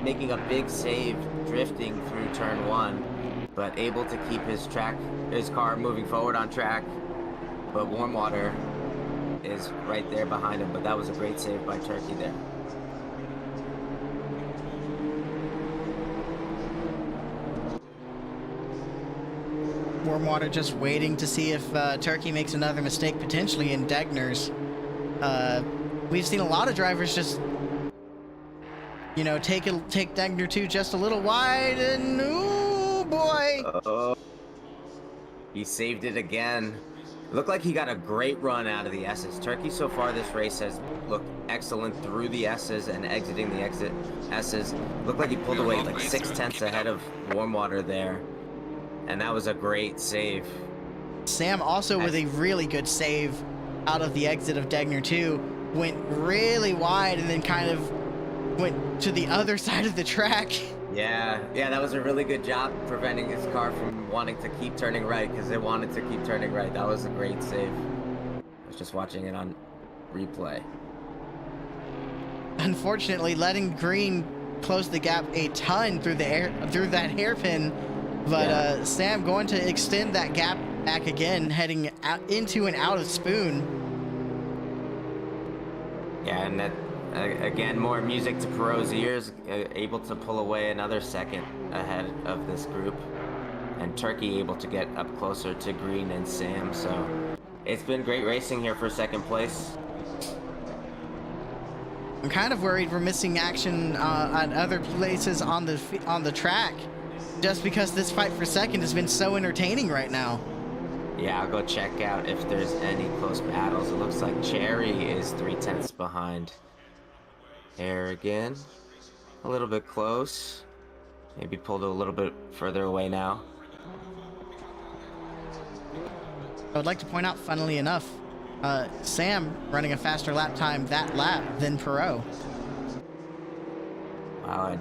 making a big save, drifting through turn 1, but able to keep his car moving forward on track. But Warm Water is right there behind him, but that was a great save by Turkey there. Warm Water just waiting to see if Turkey makes another mistake potentially in Degner's. We've seen a lot of drivers just, you know, take Degner 2 just a little wide, and ooh boy! He saved it again. Looked like he got a great run out of the S's. Turkey so far this race has looked excellent through the S's and exiting the S's. Looked like he pulled away like 6/10 ahead of Warm Water there. And that was a great save. Sam also with a really good save out of the exit of Degner 2. Went really wide and then kind of went to the other side of the track. Yeah, that was a really good job preventing his car from wanting to keep turning right, because it wanted to keep turning right. That was a great save. I was just watching it on replay. Unfortunately, letting Green close the gap a ton through that hairpin, but Yeah. Sam going to extend that gap back again, heading out into and out of Spoon. Yeah, and that again, more music to Perot's ears, able to pull away another second ahead of this group, and Turkey able to get up closer to Green and Sam. So it's been great racing here for second place. I'm kind of worried we're missing action on other places on the track, just because this fight for second has been so entertaining right now. Yeah, I'll go check out if there's any close battles. It looks like Cherry is 3/10 behind. Air again, a little bit close. Maybe pulled a little bit further away now. I would like to point out, funnily enough, Sam running a faster lap time that lap than Perot. Wow,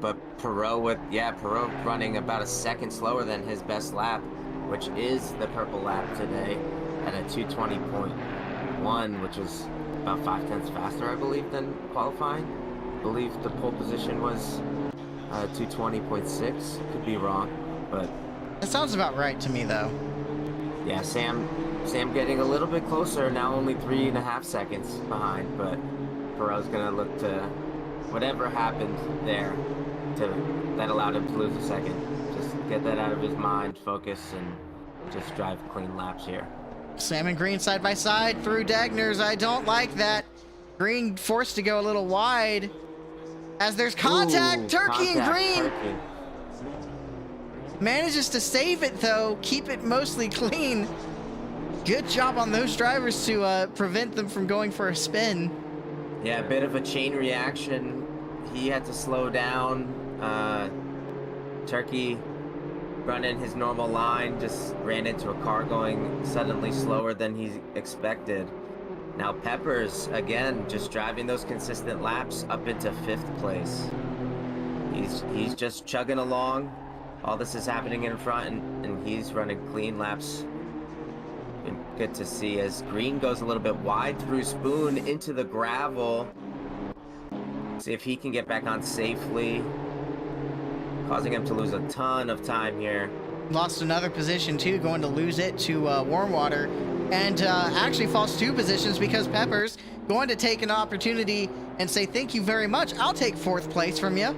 but Perot running about a second slower than his best lap, which is the purple lap today, at a 220.1, which is about 5/10 faster, I believe, than qualifying. I believe the pole position was 220.6. Could be wrong, but That sounds about right to me, though. yeah, Sam getting a little bit closer now, only 3.5 seconds behind. But Perot's gonna look to whatever happened there that allowed him to lose a second. Just get that out of his mind, focus, and just drive clean laps here. Sam and Green side by side through Degner's. I don't like that. Green forced to go a little wide as there's contact. Ooh, Turkey and Green Turkey. manages to save it, though, keep it mostly clean. Good job on those drivers to prevent them from going for a spin. Yeah, a bit of a chain reaction. He had to slow down. Turkey running his normal line, just ran into a car going suddenly slower than he expected. Now Peppers, again, just driving those consistent laps up into 5th place. He's just chugging along. All this is happening in front, and he's running clean laps. And good to see as Green goes a little bit wide through Spoon into the gravel. See if he can get back on safely, causing him to lose a ton of time here. Lost another position, too, going to lose it to Warm Water. And actually falls 2 positions because Peppers going to take an opportunity and say, thank you very much. I'll take 4th place from you.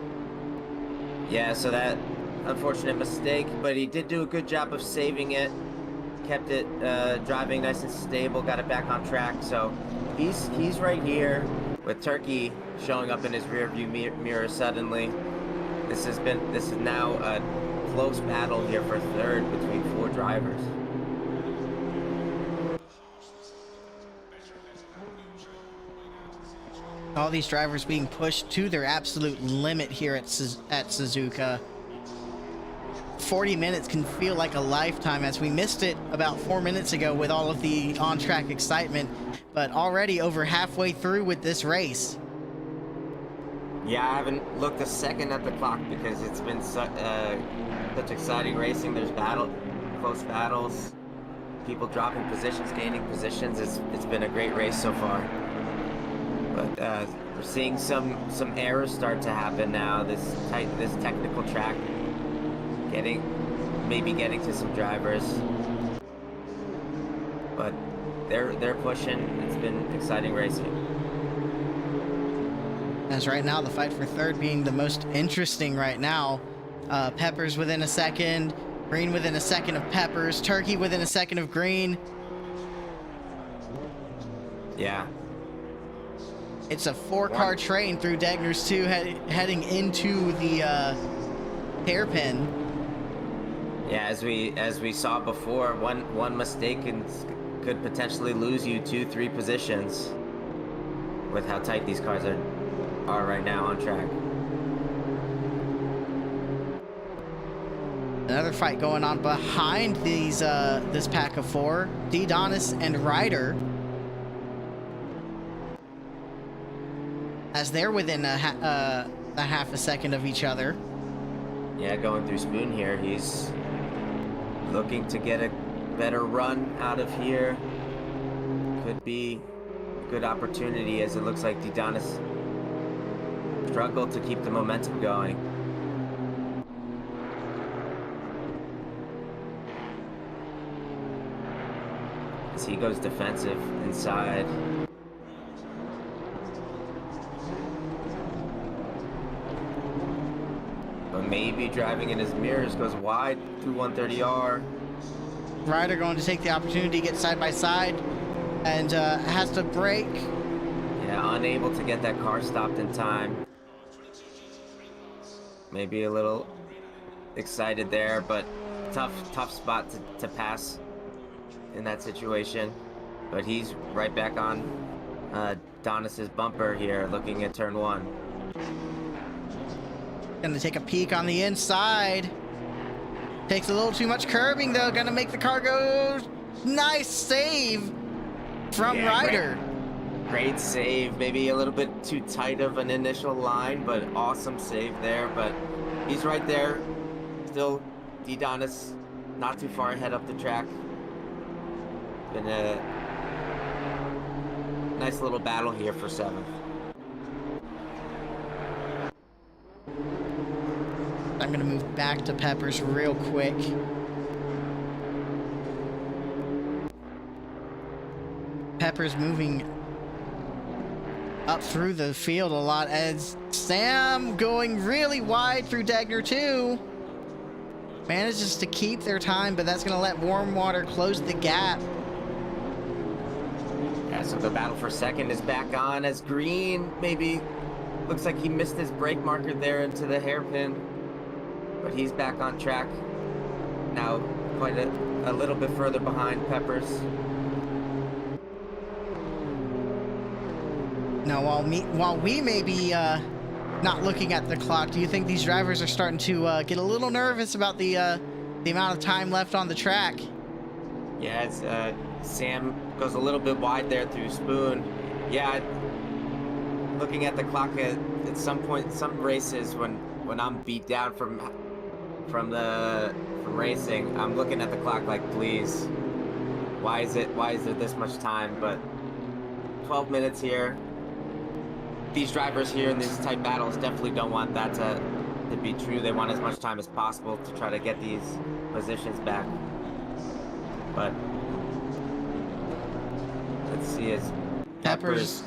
Yeah, so that unfortunate mistake, but he did do a good job of saving it. Kept it driving nice and stable, got it back on track. So he's right here with Turkey showing up in his rear view mirror suddenly. This is now a close battle here for third between 4 drivers. All these drivers being pushed to their absolute limit here at Suzuka. 40 minutes can feel like a lifetime, as we missed it about 4 minutes ago with all of the on-track excitement, but already over halfway through with this race. Yeah, I haven't looked a second at the clock because it's been such exciting racing. There's close battles, people dropping positions, gaining positions. It's been a great race so far. But we're seeing some errors start to happen now. This technical track maybe getting to some drivers, but they're pushing. It's been exciting racing. As right now, the fight for third being the most interesting right now. Peppers within a second, Green within a second of Peppers, Turkey within a second of Green. Yeah. It's a 4-car train through Degner's 2 heading into the hairpin. Yeah, as we saw before, one mistake could potentially lose you 2-3 positions with how tight these cars are right now on track. Another fight going on behind these this pack of 4, Donis and Ryder, as they're within a half a second of each other. Yeah, going through Spoon here, he's looking to get a better run out of here. Could be a good opportunity, as it looks like Donis struggled to keep the momentum going. As he goes defensive inside. But maybe driving in his mirrors, goes wide through 130R. Ryder going to take the opportunity to get side by side and has to brake. Yeah, unable to get that car stopped in time. Maybe a little excited there, but tough spot to pass in that situation. But he's right back on Donis's bumper here, looking at turn 1. Gonna take a peek on the inside. Takes a little too much curbing though. Gonna make the car go. Nice save from Ryder. Great save. Maybe a little bit too tight of an initial line, but awesome save there. But he's right there. Still, Donis not too far ahead up the track. Been a nice little battle here for 7th. I'm gonna move back to Peppers real quick. Peppers moving up through the field a lot, as Sam going really wide through Degner 2. Manages to keep their time, but that's gonna let Warm Water close the gap. Yeah, so the battle for second is back on, as Green maybe looks like he missed his brake marker there into the hairpin. But he's back on track now, quite a little bit further behind Peppers. Now, while we may be not looking at the clock, do you think these drivers are starting to get a little nervous about the amount of time left on the track? Yeah, it's, Sam goes a little bit wide there through Spoon. Yeah, looking at the clock at some point, some races when I'm beat down from racing, I'm looking at the clock like, please, why is there this much time? But 12 minutes here. These drivers here in these tight battles definitely don't want that to be true. They want as much time as possible to try to get these positions back. But let's see, as Peppers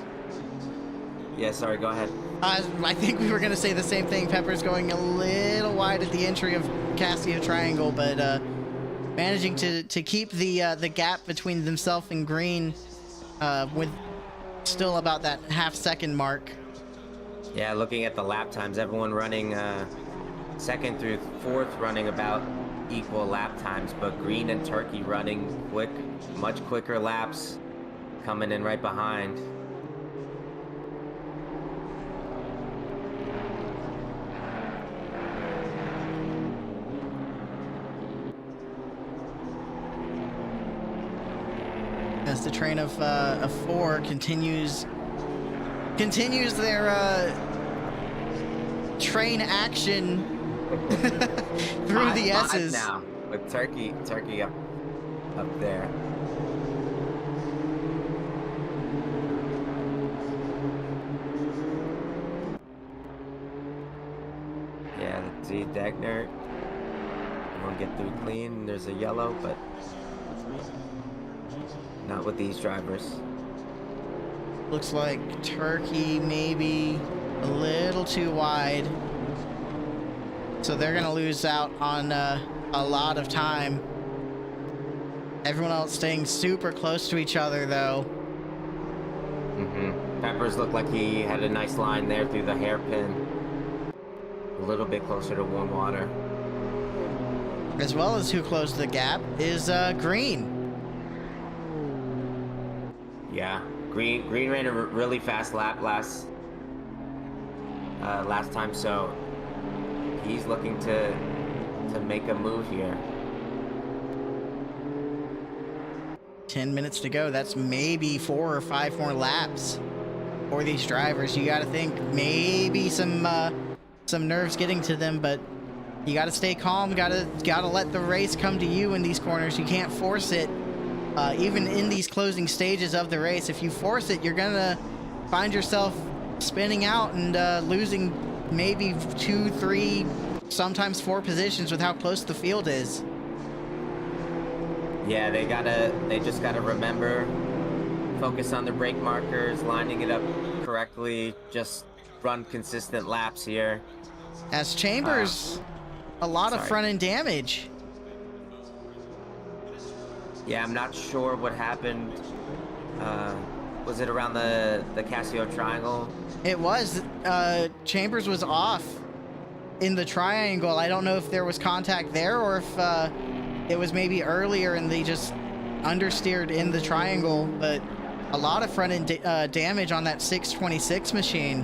Yeah, sorry, go ahead. I think we were going to say the same thing. Pepper's going a little wide at the entry of Casio Triangle, but managing to keep the gap between themselves and Green with still about that half-second mark. Yeah, looking at the lap times, everyone running second through fourth running about equal lap times, but Green and Turkey running quick, much quicker laps, coming in right behind. As the train of four continues their train action through the S's. Now with Turkey up there. Yeah, let's see, Degner. Everyone get through clean. There's a yellow, but not with these drivers. Looks like Turkey maybe a little too wide. So they're going to lose out on a lot of time. Everyone else staying super close to each other, though. Peppers looked like he had a nice line there through the hairpin. A little bit closer to warm water. As well as who closed the gap is Green. Yeah, Green ran a really fast lap last time, so he's looking to make a move here. 10 minutes to go. That's maybe 4 or 5 more laps for these drivers. You got to think maybe some nerves getting to them, but you got to stay calm. Got to let the race come to you in these corners. You can't force it. Even in these closing stages of the race, if you force it, you're gonna find yourself spinning out and losing maybe 2, 3, sometimes 4 positions with how close the field is. Yeah, they just gotta remember, focus on the brake markers, lining it up correctly, just run consistent laps here. As Chambers, a lot of front end damage. Yeah, I'm not sure what happened. Was it around the Casio Triangle? It was. Chambers was off in the triangle. I don't know if there was contact there or if it was maybe earlier and they just understeered in the triangle, but a lot of front end damage on that 626 machine.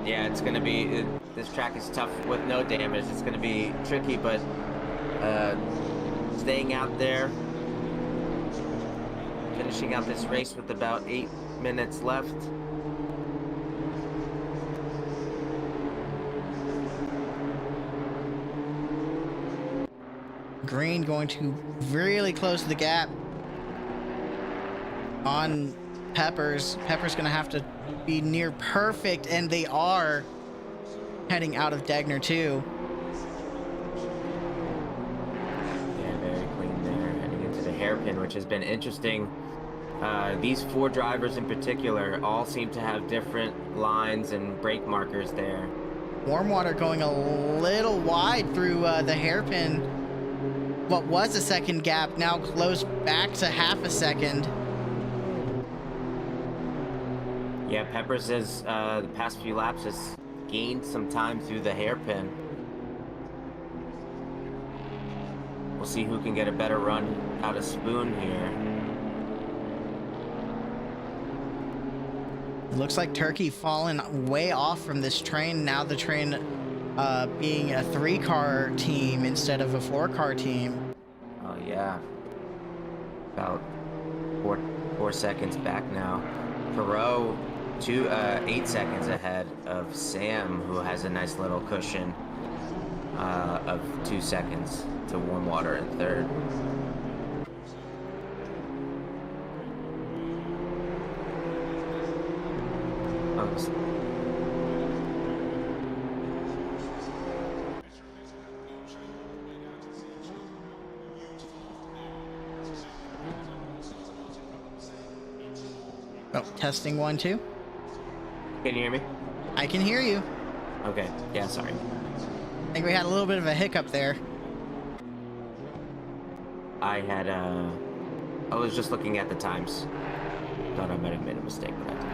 Yeah, it's going to be, this track is tough with no damage. It's going to be tricky, but staying out there, finishing out this race with about 8 minutes left. Green going to really close the gap on Peppers. Peppers going to have to be near perfect, and they are heading out of Degner too. Yeah, very clean there, heading into the hairpin, which has been interesting. These 4 drivers in particular all seem to have different lines and brake markers there. Warm water going a little wide through the hairpin. What was a second gap now closed back to half a second. Yeah, Peppers has, the past few laps, has gained some time through the hairpin. We'll see who can get a better run out of Spoon here. It looks like Turkey fallen way off from this train. Now the train being a 3-car team instead of a 4-car team. Oh yeah, about four seconds back now. Perot 8 seconds ahead of Sam, who has a nice little cushion of 2 seconds to warm water in third. Oh, testing 1, 2. Can you hear me? I can hear you. Okay. Yeah, sorry. I think we had a little bit of a hiccup there. I was just looking at the times. Thought I might have made a mistake, but I did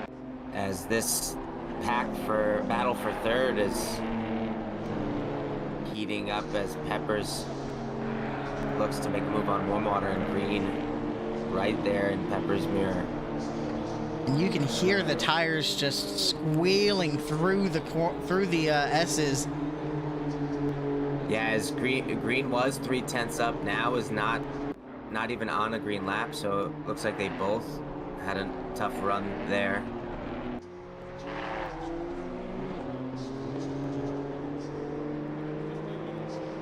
not. As this battle for third is heating up as Peppers looks to make a move on warm water and green right there in Pepper's mirror. And you can hear the tires just squealing through the S's. Yeah, as green was 3/10 up, now is not even on a green lap, so it looks like they both had a tough run there.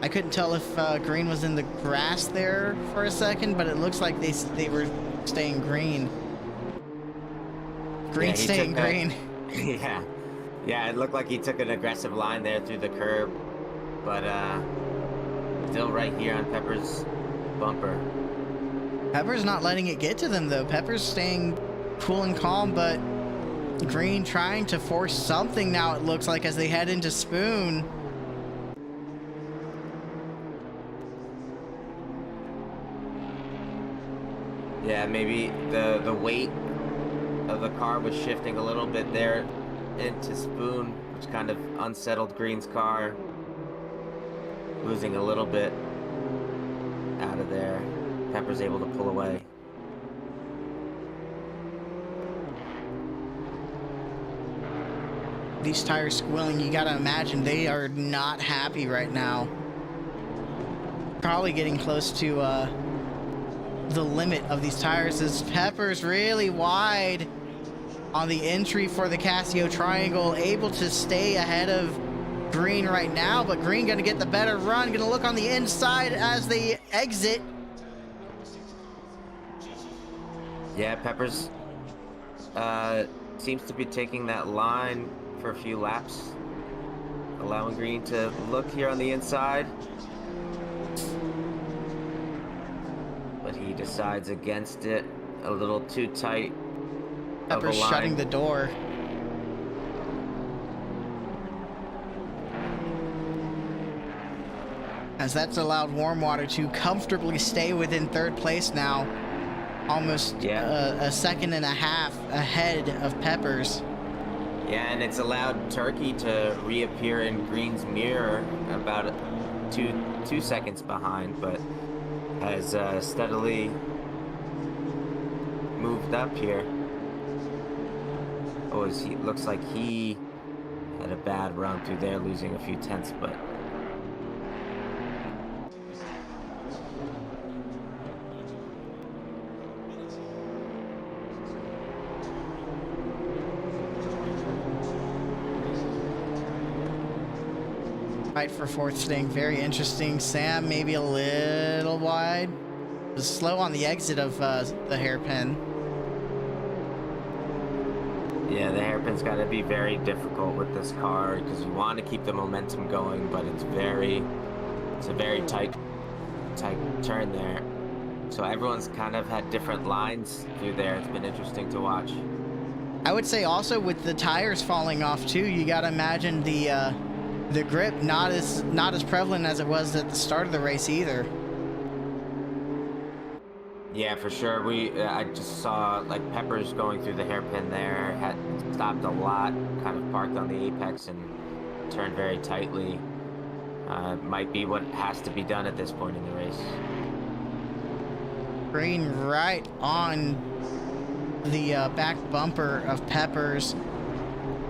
I couldn't tell if green was in the grass there for a second, but it looks like they were staying green. Green staying green. Yeah, it looked like he took an aggressive line there through the curb, but still right here on Pepper's bumper. Pepper's not letting it get to them though. Pepper's staying cool and calm, but green trying to force something now, it looks like, as they head into Spoon. Yeah, maybe the weight of the car was shifting a little bit there into Spoon, which kind of unsettled Green's car, losing a little bit out of there. Pepper's able to pull away. These tires squealing, you gotta imagine they are not happy right now. Probably getting close to the limit of these tires, as Pepper's really wide on the entry for the Casio Triangle, able to stay ahead of Green right now, but Green gonna get the better run, gonna look on the inside as they exit. Yeah, Peppers seems to be taking that line for a few laps, allowing Green to look here on the inside. But he decides against it, a little too tight. Pepper's shutting the door. As that's allowed Warm Water to comfortably stay within third place now. Almost a second and a half ahead of Peppers. Yeah, and it's allowed Turkey to reappear in Green's mirror about two seconds behind, but has steadily moved up here. Oh, looks like he had a bad run through there, losing a few tenths, but fight for fourth staying very interesting. Sam maybe a little wide. Was slow on the exit of the hairpin. yeah, the hairpin's got to be very difficult with this car because you want to keep the momentum going, but it's a very tight turn there. So everyone's kind of had different lines through there. It's been interesting to watch. I would say also with the tires falling off too, you got to imagine the grip not as prevalent as it was at the start of the race either. Yeah, for sure. I just saw like Peppers going through the hairpin there, had stopped a lot, kind of parked on the apex and turned very tightly. Might be what has to be done at this point in the race. Green right on the back bumper of Peppers.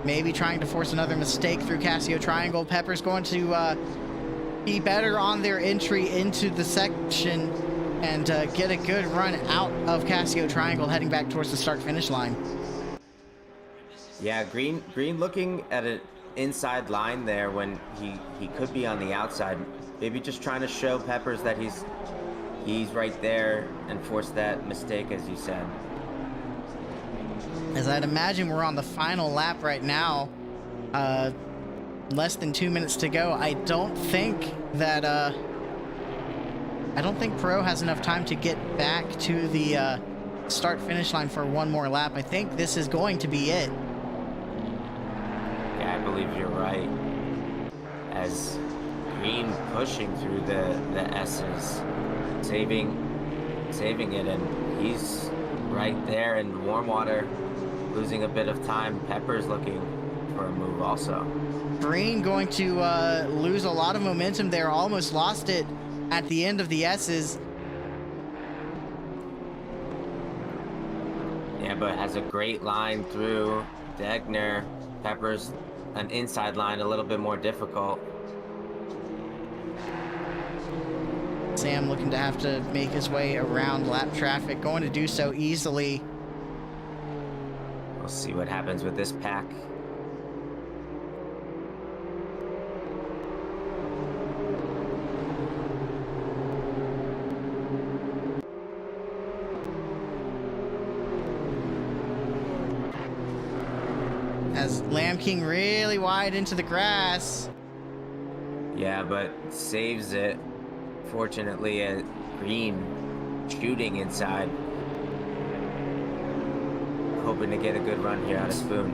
Maybe trying to force another mistake through Casio Triangle. Peppers going to be better on their entry into the section and get a good run out of Casio Triangle, heading back towards the start-finish line. Yeah, Green looking at an inside line there when he could be on the outside. Maybe just trying to show Peppers that he's right there and force that mistake, as you said. As I'd imagine we're on the final lap right now. Less than 2 minutes to go. I don't think that I don't think Perot has enough time to get back to the start-finish line for one more lap. I think this is going to be it. Yeah, I believe you're right. As Green pushing through the S's, saving it, and he's right there. And Warm Water losing a bit of time. Pepper's looking for a move also. Green going to lose a lot of momentum there. Almost lost it at the end of the S's. Yeah, but has a great line through Degner. Pepper's an inside line, a little bit more difficult. Sam looking to have to make his way around lap traffic, going to do so easily. We'll see what happens with this pack. As Lamb King really wide into the grass. Yeah, but saves it. Fortunately, Green shooting inside. Hoping to get a good run here out of Spoon.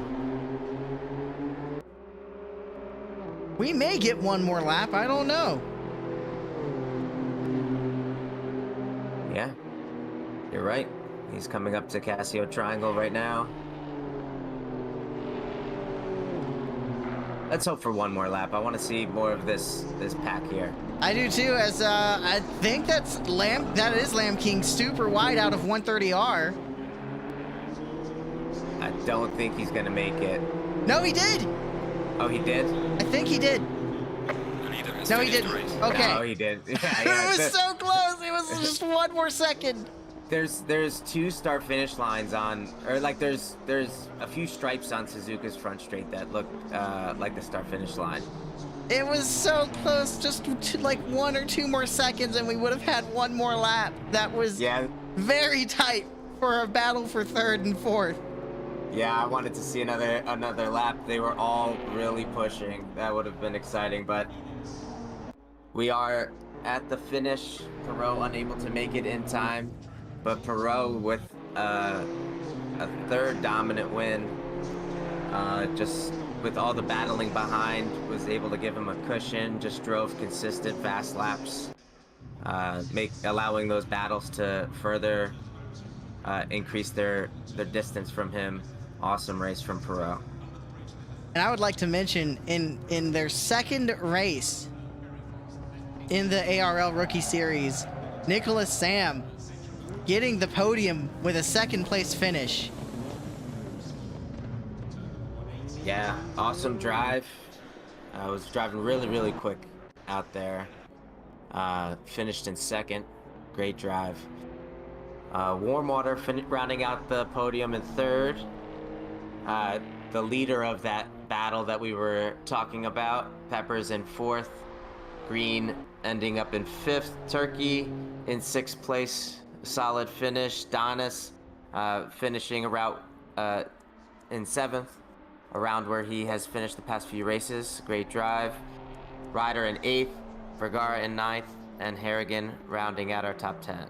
We may get one more lap, I don't know. Yeah, you're right. He's coming up to Casio Triangle right now. Let's hope for one more lap. I want to see more of this pack here. I do too, as I think that is Lamb King super wide out of 130R. I don't think he's gonna make it. No, he did. Oh, he did? I think he did. No, he didn't. Okay. Oh, he did. Yeah, It was so close. It was just one more second. There's two start finish lines on, or like there's a few stripes on Suzuka's front straight that look like the start finish line. It was so close, just to like 1 or 2 more seconds, and we would have had one more lap. That was very tight for a battle for 3rd and 4th. Yeah, I wanted to see another lap. They were all really pushing. That would have been exciting, but we are at the finish. Perot unable to make it in time, but Perot with a 3rd dominant win. Just with all the battling behind, was able to give him a cushion. Just drove consistent fast laps, allowing those battles to further increase their distance from him. Awesome race from Perot. And I would like to mention in their 2nd race in the ARL Rookie Series, Nicholas Sam getting the podium with a 2nd place finish. Yeah, awesome drive. I was driving really quick out there. Finished in 2nd. Great drive. Warm Water rounding out the podium in 3rd. The leader of that battle that we were talking about, Peppers in 4th. Green ending up in 5th. Turkey in 6th place. Solid finish. Donis finishing around in 7th. Around where he has finished the past few races. Great drive. Ryder in 8th. Vergara in 9th. And Harrigan rounding out our top 10.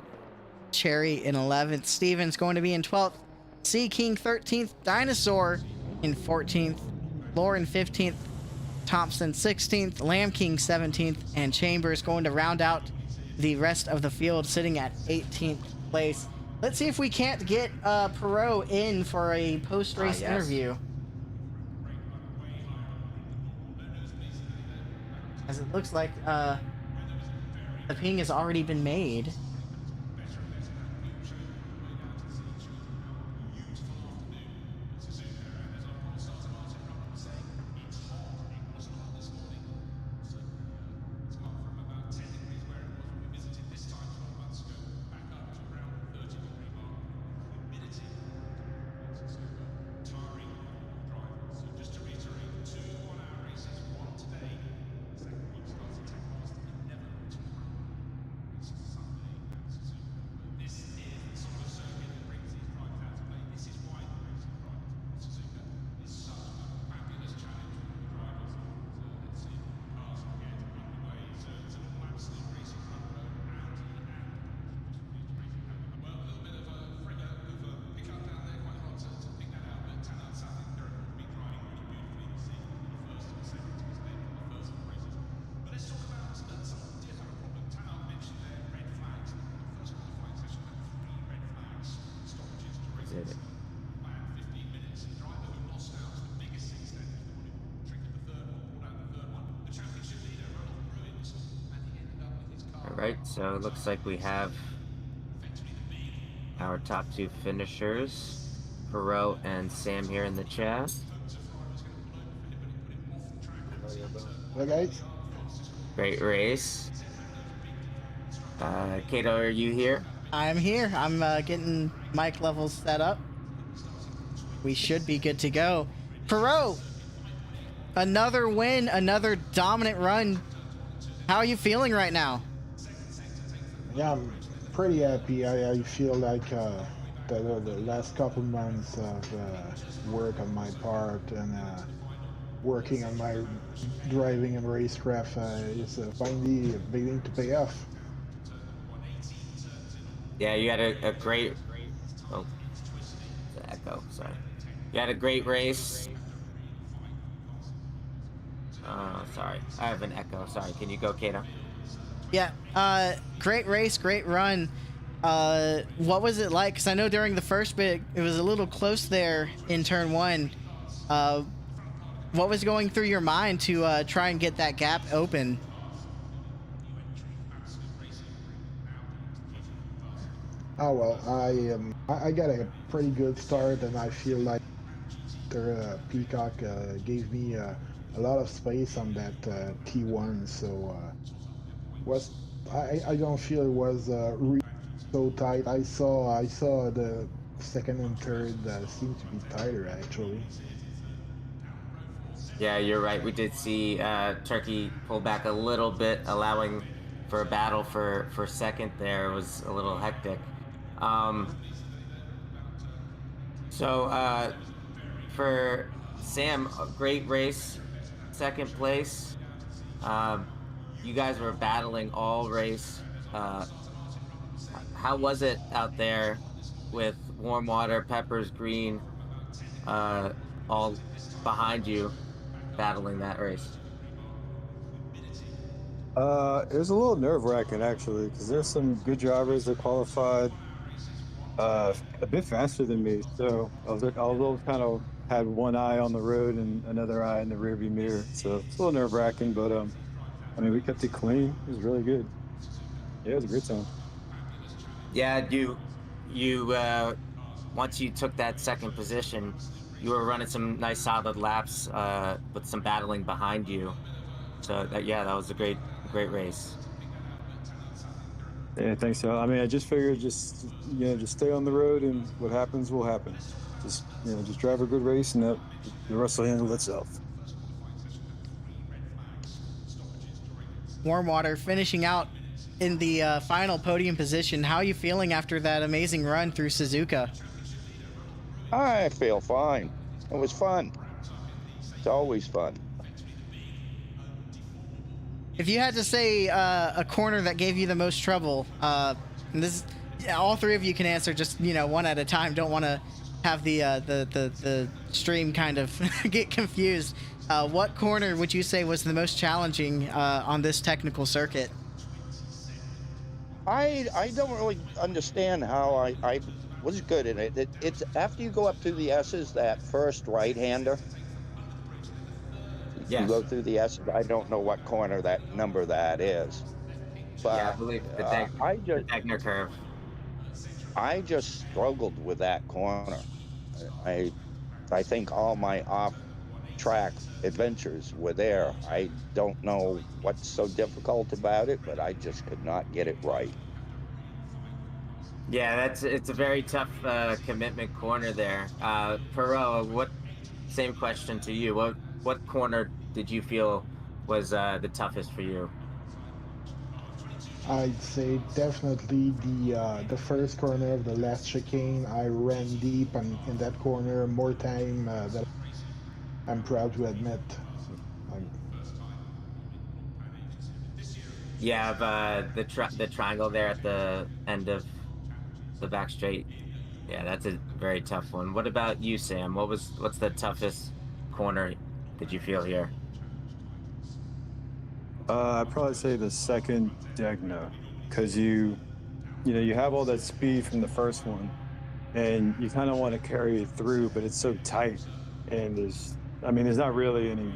Cherry in 11th. Stevens going to be in 12th. Sea King 13th. Dinosaur in 14th. Lauren 15th. Thompson 16th. Lamb King 17th. And Chambers going to round out the rest of the field, sitting at 18th place. Let's see if we can't get Perot in for a post-race interview. As it looks like the ping has already been made. right, so it looks like we have our top 2 finishers, Perot and Sam, here in the chat. Hey guys. Great race. Kato, are you here? I'm here. I'm getting mic levels set up. We should be good to go. Perot, another win, another dominant run. How are you feeling right now? Yeah, I'm pretty happy. I feel like the last couple months of work on my part and working on my driving and racecraft is finally beginning to pay off. Yeah, you had a great... Oh, the echo, sorry. You had a great race. Sorry, I have an echo. Sorry, can you go, Kato? Yeah, great race, great run. What was it like? Because I know during the first bit, it was a little close there in turn 1. What was going through your mind to try and get that gap open? Oh well, I got a pretty good start, and I feel like Peacock gave me a lot of space on that T1, so was I don't feel it was really so tight. I saw the second and third seem to be tighter actually. Yeah, you're right. We did see Turkey pull back a little bit, allowing for a battle for second there. It was a little hectic. So for Sam, a great race, second place. You guys were battling all race. How was it out there with warm water, peppers, green, all behind you, battling that race? It was a little nerve-wracking actually, because there's some good drivers that qualified a bit faster than me. So I was like, I was always kind of had one eye on the road and another eye in the rearview mirror. So it's a little nerve-wracking, but I mean, we kept it clean. It was really good. Yeah, it was a great time. Yeah, you once you took that second position, you were running some nice solid laps with some battling behind you. So that was a great race. Yeah, I think so. I mean, I just figured just stay on the road and what happens will happen. Just drive a good race and that the rest will handle itself. Warm water finishing out in the final podium position. How are you feeling after that amazing run through Suzuka? I feel fine. It was fun. It's always fun. If you had to say a corner that gave you the most trouble, and this, all 3 of you can answer just one at a time. Don't want to have the stream kind of get confused. What corner would you say was the most challenging on this technical circuit? I don't really understand how I was good in it. It's after you go up through the S's, that first right-hander. Yes. You go through the S's. I don't know what corner that number that is. But Yeah, I believe the Degner curve. I just struggled with that corner. I think all my off-track adventures were there. I don't know what's so difficult about it, but I just could not get it right. Yeah, it's a very tough commitment corner there. Perot, same question to you. What corner did you feel was the toughest for you? I'd say definitely the first corner of the last chicane. I ran deep in that corner more time than I'm proud to admit. Yeah, the triangle there at the end of the back straight. Yeah, that's a very tough one. What about you, Sam? What's the toughest corner did you feel here? I'd probably say the second Degna, because you have all that speed from the first one, and you kind of want to carry it through, but it's so tight, and there's not really any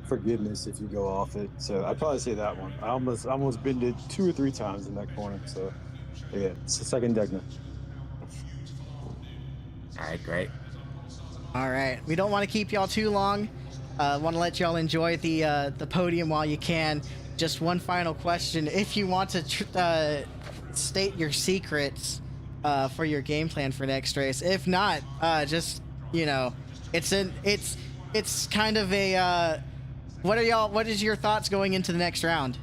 forgiveness if you go off it. So I'd probably say that one. I almost bended it 2 or 3 times in that corner. So yeah, it's the second Degner. All right, great. All right, we don't want to keep y'all too long. Want to let y'all enjoy the podium while you can. Just one final question: if you want to state your secrets for your game plan for next race. If not, just it's kind of a what is your thoughts going into the next round?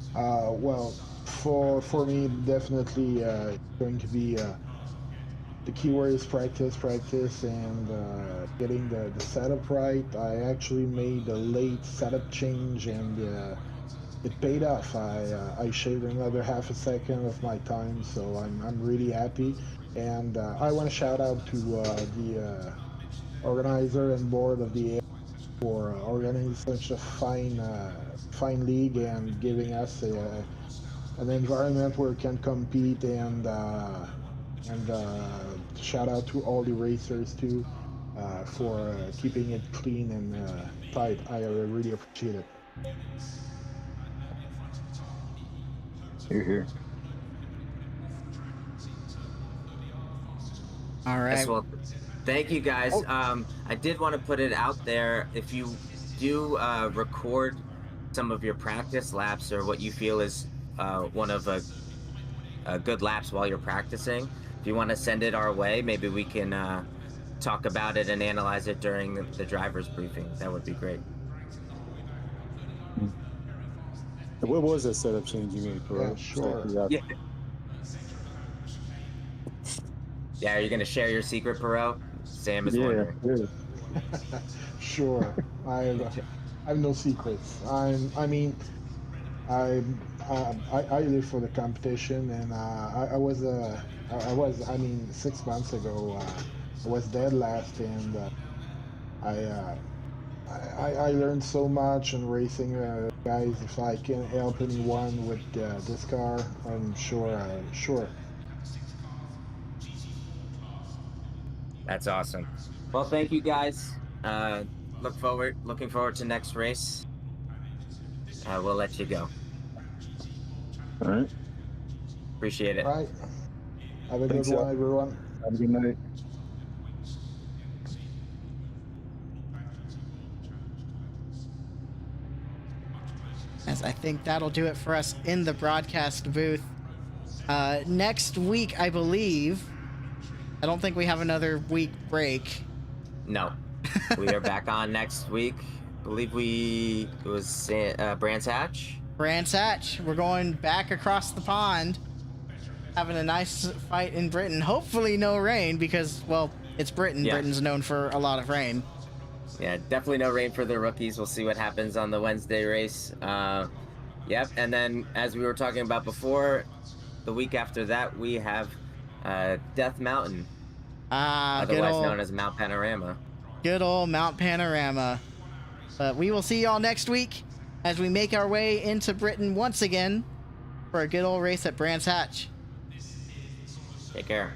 Well, for me, definitely going to be the keyword is practice, and getting the setup right. I actually made a late setup change, and it paid off. I shaved another half a second of my time, so I'm really happy. And I want to shout out to the organizer and board of the ARL for organizing such a fine league and giving us an environment where we can compete, and shout out to all the racers too for keeping it clean and tight. I really appreciate it. Here. All right. Yes, well, thank you guys. I did want to put it out there. If you do record some of your practice laps or what you feel is one of a good laps while you're practicing, if you want to send it our way, maybe we can talk about it and analyze it during the driver's briefing. That would be great. What was that setup change you made, bro? Yeah, sure. Yeah, are you going to share your secret, Perot? Sam is wondering. Yeah. Sure. I have no secrets. I live for the competition, and I was 6 months ago I was dead last, and I learned so much in racing. Guys, if I can help anyone with this car, I'm sure. That's awesome. Well, thank you guys. Looking forward to next race. We'll let you go. All right. Appreciate it. All right. Have a Thanks, good one, y'all. everyone. Have a good night. As I think that'll do it for us in the broadcast booth. Next week, I believe. I don't think we have another week break. No, we are back on next week. I believe it was Brands Hatch. Brands Hatch. We're going back across the pond, having a nice fight in Britain. Hopefully no rain, because, well, it's Britain. Yeah. Britain's known for a lot of rain. Yeah, definitely no rain for the rookies. We'll see what happens on the Wednesday race. Yep, and then as we were talking about before, the week after that we have Death Mountain, otherwise known as Mount Panorama. Good old Mount Panorama. But we will see y'all next week as we make our way into Britain once again for a good old race at Brands Hatch. Take care.